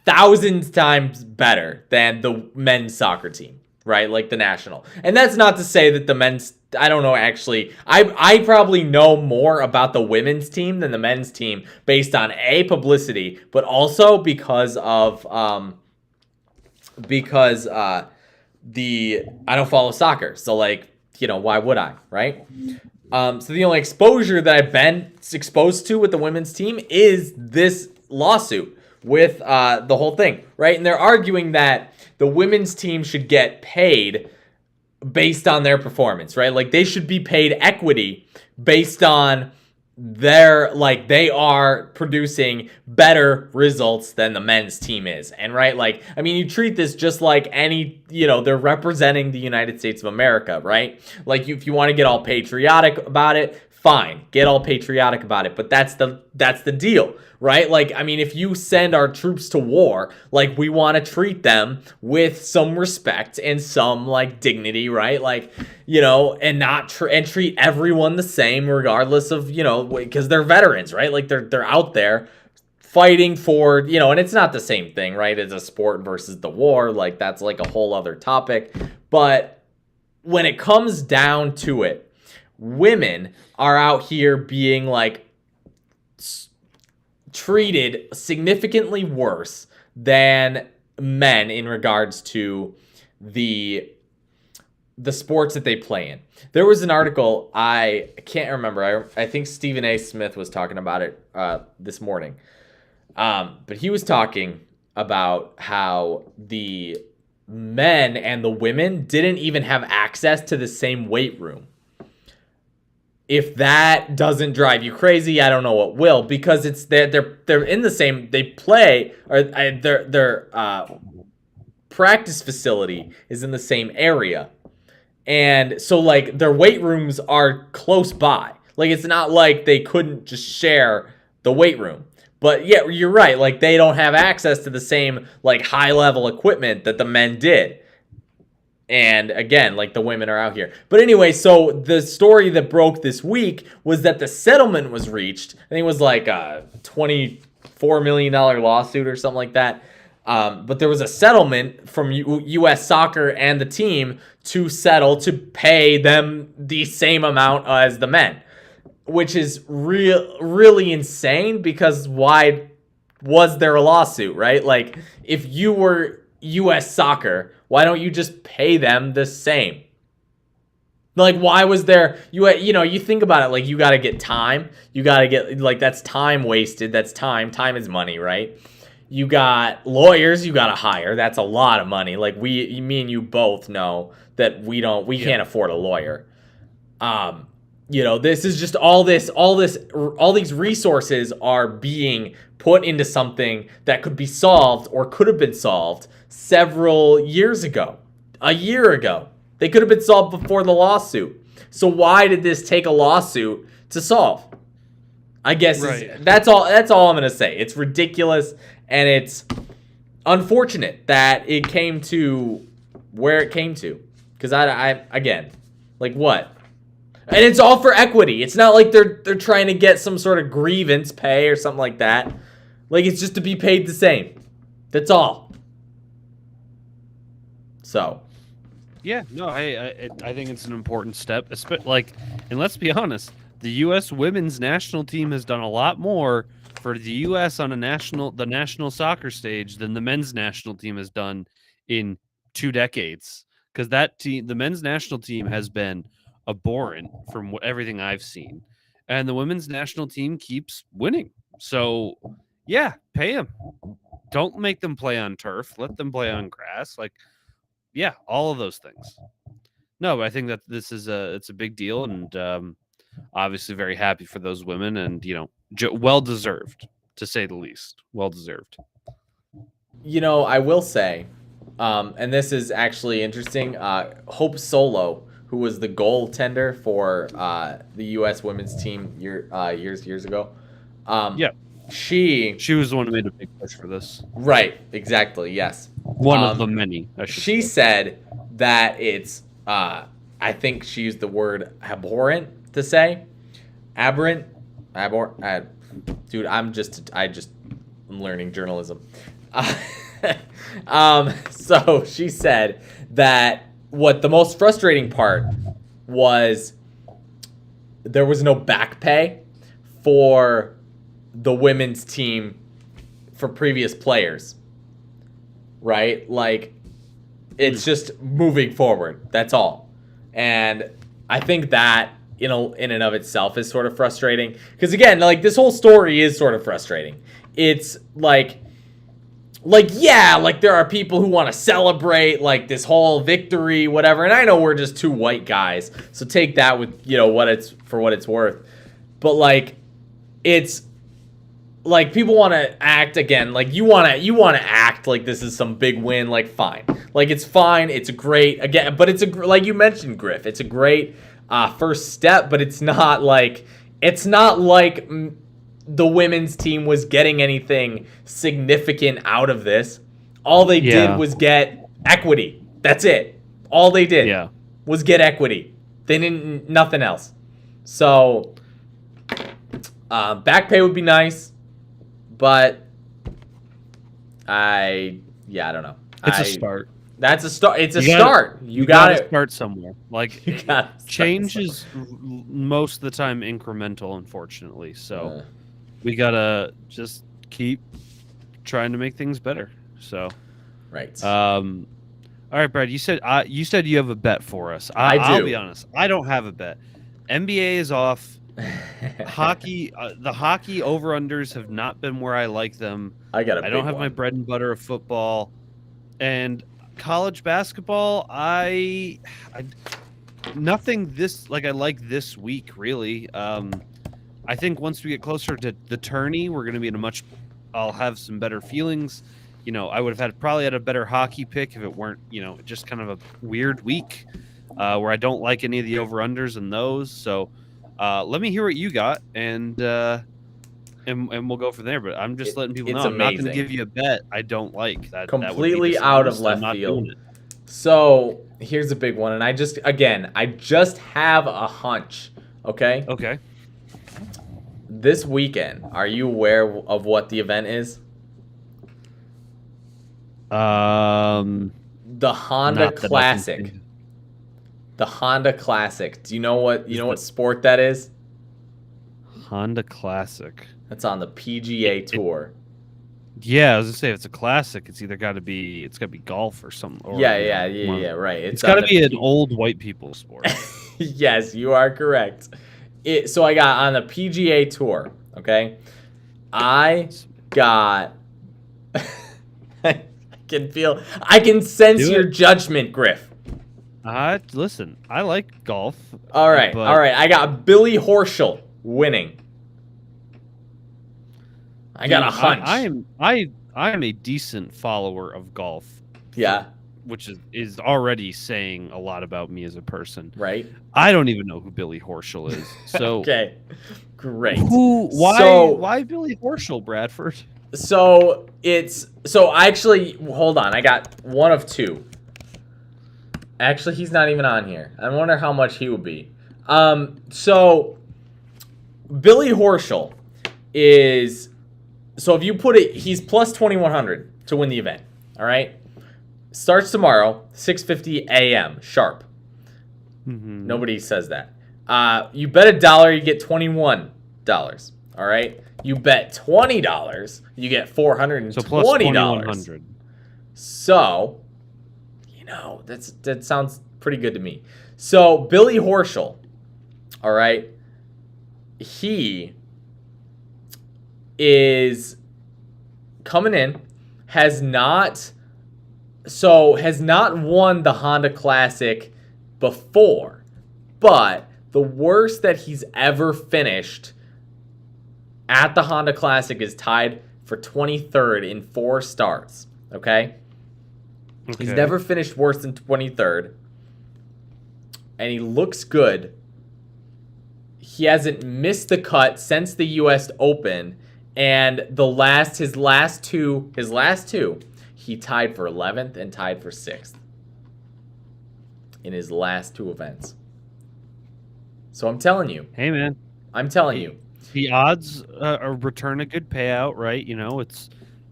thousands times better than the men's soccer team, right? Like the national. And that's not to say that the men's. I don't know. Actually, I probably know more about the women's team than the men's team based on publicity, but also because of I don't follow soccer, so like why would I, right? So the only exposure that I've been exposed to with the women's team is this lawsuit with the whole thing, right? And they're arguing that the women's team should get paid based on their performance, right? Like they should be paid equity based on they are producing better results than the men's team is. And right, like, I mean, you treat this just like they're representing the United States of America, right? Like if you want to get all patriotic about it, fine, get all patriotic about it. But that's the deal, right? Like, I mean, if you send our troops to war, like we want to treat them with some respect and some like dignity, right? Like, and not and treat everyone the same regardless of, because they're veterans, right? Like they're out there fighting for, and it's not the same thing, right? It's a sport versus the war. Like that's like a whole other topic. But when it comes down to it, women are out here being like treated significantly worse than men in regards to the sports that they play in. There was an article, I can't remember. I think Stephen A. Smith was talking about it this morning. But he was talking about how the men and the women didn't even have access to the same weight room. If that doesn't drive you crazy, I don't know what will, because it's they're in the same, they play, or their practice facility is in the same area. And so, like, their weight rooms are close by. Like, it's not like they couldn't just share the weight room. But, yeah, you're right. Like, they don't have access to the same, like, high-level equipment that the men did. And, again, like, the women are out here. But anyway, so the story that broke this week was that the settlement was reached. I think it was, like, a $24 million lawsuit or something like that. But there was a settlement from U.S. Soccer and the team to settle to pay them the same amount as the men, which is really insane, because why was there a lawsuit, right? Like, if you were U.S. Soccer, why don't you just pay them the same? Like, why was there, you think about it, like, you got to get time. You got to get, like, that's time wasted. That's time. Time is money, right? You got lawyers you got to hire. That's a lot of money. Like, me and you both know that we can't afford a lawyer. This is just all these resources are being put into something that could be solved, or could have been solved several years ago, a year ago. They could have been solved before the lawsuit. So why did this take a lawsuit to solve? I guess that's all I'm going to say. It's ridiculous, and it's unfortunate that it came to where it came to. Because I again, like, what? And it's all for equity. It's not like they're trying to get some sort of grievance pay or something like that. Like, it's just to be paid the same. That's all. So, yeah, no, I think it's an important step. And let's be honest, the U.S. women's national team has done a lot more for the U.S. on the national soccer stage than the men's national team has done in 2 decades. Because the men's national team has been abhorrent from everything I've seen, and the women's national team keeps winning. So, yeah, pay them. Don't make them play on turf. Let them play on grass. Like, yeah, all of those things. No, but I think that this is it's a big deal, and obviously very happy for those women, and well deserved, to say the least. Well deserved. I will say, and this is actually interesting. Hope Solo, who was the goaltender for the U.S. women's team years ago. Yeah. She was the one who made a big push for this. Right. Exactly. Yes. One of the many. She said that it's, I think she used the word abhorrent to say. Aberrant. Dude, I'm learning journalism. So she said that what the most frustrating part was, there was no back pay for the women's team for previous players, right? Like, it's just moving forward. That's all. And I think that, in and of itself, is sort of frustrating. Because, again, like, this whole story is sort of frustrating. It's like, yeah, like, there are people who want to celebrate, like, this whole victory, whatever. And I know we're just two white guys, so take that with, what it's worth. But, like, it's like, people want to act, again, like, you want to act like this is some big win. Like, fine. Like, it's fine. It's great. Again, but like you mentioned, Griff, it's a great first step, but it's not like the women's team was getting anything significant out of this. All they did was get equity. That's it. All they did was get equity. They didn't, nothing else. So, back pay would be nice, but I don't know. It's a start. That's a start. It's a start. You got to start somewhere. Like, change is most of the time incremental, unfortunately. So, we gotta just keep trying to make things better. So, Right. all right, Brad. You said you have a bet for us. I I'll be do. honest. I don't have a bet. NBA is off. Hockey, the hockey over unders have not been where I like them. I got a I don't big have my one. bread and butter of football, and college basketball. I nothing this like I like this week really. I think once we get closer to the tourney, we're going to be in a much. I'll have some better feelings. I would have probably had a better hockey pick if it weren't, just kind of a weird week where I don't like any of the over unders and those. So let me hear what you got, and we'll go from there. But I'm just letting people know It's I'm not going to give amazing. you a bet I don't like. That would be Completely out of dishonest. I'm left not doing field. it. So here's a big one, and I just have a hunch. Okay, Okay. this weekend, are you aware of what the event is? The Honda Not that I can Classic. think. The Honda Classic. Do you know what Is what the sport that is? Honda Classic? That's on the PGA Tour. Yeah, I was gonna say if it's a classic, it's either got to be golf or something. Or Yeah. Right. it's It's got on to the be an old white people sport. Yes, you are correct. So I got on the PGA Tour. Okay, I got. I can sense Do your it. judgment, Griff. Listen, I like golf. All right, but all right. I got Billy Horschel winning. I got a dude, hunch. I am a decent follower of golf. Yeah. Which is already saying a lot about me as a person. Right. I don't even know who Billy Horschel is. So okay, great. Why Billy Horschel, Bradford? So actually, hold on. I got one of two. Actually, he's not even on here. I wonder how much he would be. So Billy Horschel is. So if you put it, he's plus 2,100 to win the event. All right. Starts tomorrow, 6:50 a.m. sharp. Mm-hmm. Nobody says that. You bet $1, you get $21. All right. You bet $20, you get $420. So plus 2,100. So, that sounds pretty good to me. So Billy Horschel, all right, he is coming in, has not won the Honda Classic before, but the worst that he's ever finished at the Honda Classic is tied for 23rd in 4 starts. Okay? He's never finished worse than 23rd, and he looks good. He hasn't missed the cut since the U.S. Open, and his last two, he tied for 11th and tied for 6th in his last 2 events. So I'm telling you. Hey, man. I'm telling you. The odds return a good payout, right?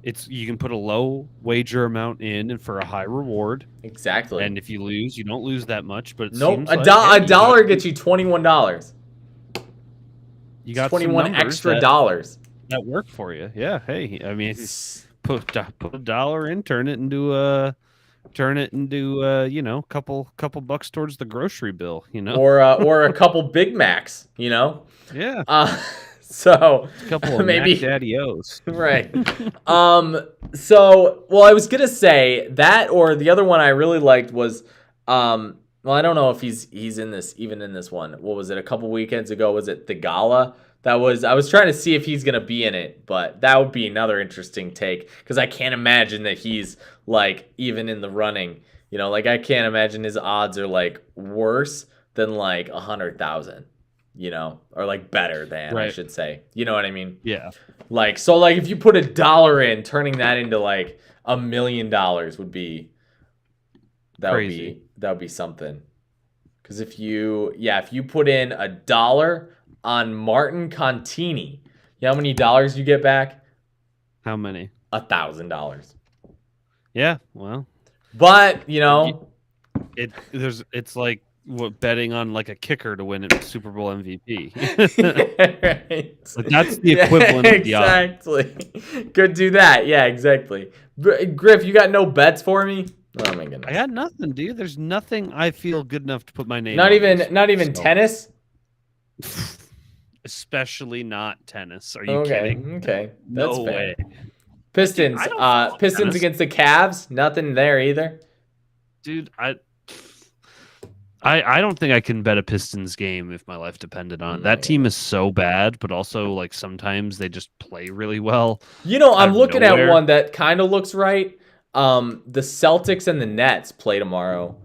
It's you can put a low wager amount in and for a high reward. Exactly. And if you lose, you don't lose that much. But nope, a dollar gets you $21. You got 21 extra dollars that work for you. Yeah. Hey, I mean, put a dollar in, turn it into a couple bucks towards the grocery bill. Or a couple Big Macs. Yeah. So a couple of maybe Mac Daddy-O's. Right. So I was gonna say that, or the other one I really liked was well, I don't know if he's in this one. What was it, a couple weekends ago? Was it the Gala? I was trying to see if he's gonna be in it, but that would be another interesting take, because I can't imagine that he's like even in the running. I can't imagine his odds are like worse than like 100,000. Or like better than, right. I should say. You know what I mean? Yeah. So if you put $1 in, turning that into like $1 million would be crazy. That would be something. Because if you put in $1 on Martin Contini, you know how many dollars you get back? How many? $1,000. Yeah. Well. But it's like betting on like a kicker to win a Super Bowl MVP. Right. Like, that's the equivalent of the odds. Exactly. Could do that. Yeah, exactly. Griff, you got no bets for me? Oh my goodness. I got nothing, dude. There's nothing I feel good enough to put my name Not on even this not week, even so- tennis? Especially not tennis. Are you Okay. kidding? Okay. That's No fair. way. Pistons. I don't follow Pistons tennis. against the Cavs. Nothing there either. Dude, I don't think I can bet a Pistons game if my life depended on it. That team is so bad, but also like sometimes they just play really well. You know, I'm out of looking at nowhere. one that kind of looks right. The Celtics and the Nets play tomorrow.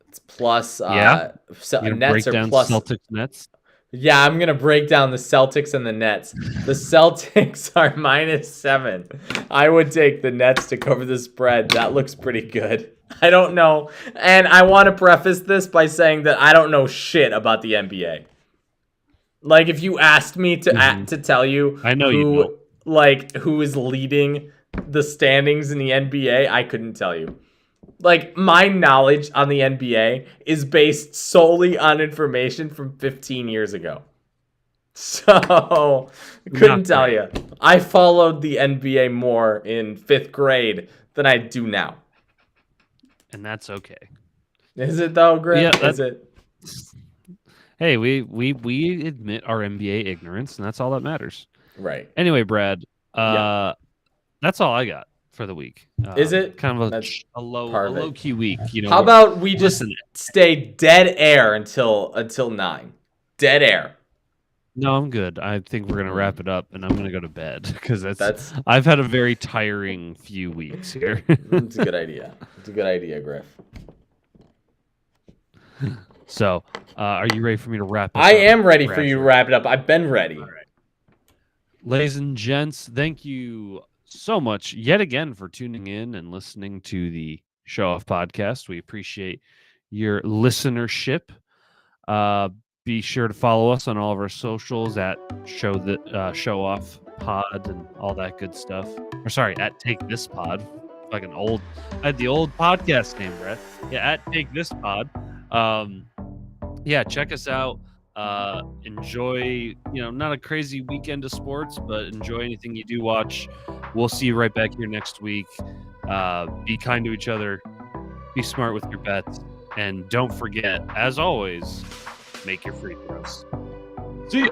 It's plus Yeah? You gonna Nets break are down plus. Celtics Nets? Yeah, I'm gonna break down the Celtics and the Nets. The Celtics are -7. I would take the Nets to cover the spread. That looks pretty good. I don't know, and I want to preface this by saying that I don't know shit about the NBA. Like, if you asked me to tell you, I know who, you don't. like, who is leading the standings in the NBA, I couldn't tell you. Like, my knowledge on the NBA is based solely on information from 15 years ago. So, couldn't tell you. I followed the NBA more in 5th grade than I do now. And that's okay. Is it though, Griff? Yeah, Is it? Hey, we admit our NBA ignorance, and that's all that matters. Right. Anyway, Brad, that's all I got for the week. Is it? Kind of That's a low key week? You know. How about we just stay dead air until 9? Dead air. No, I'm good. I think we're gonna wrap it up, and I'm gonna go to bed because I've had a very tiring few weeks here. It's a good idea. It's a good idea, Griff. So, are you ready for me to wrap it I up? am ready for you to wrap it up. I've been ready. All right. Ladies and gents, thank you so much yet again for tuning in and listening to the Show Off podcast. We appreciate your listenership. Be sure to follow us on all of our socials at Show Off Pod and all that good stuff. Or sorry, at Take This Pod. Like an old, I had the old podcast name, Brett. Yeah, at Take This Pod. Yeah, check us out. Enjoy, not a crazy weekend of sports, but enjoy anything you do watch. We'll see you right back here next week. Be kind to each other. Be smart with your bets. And don't forget, as always, make your free throws. See ya.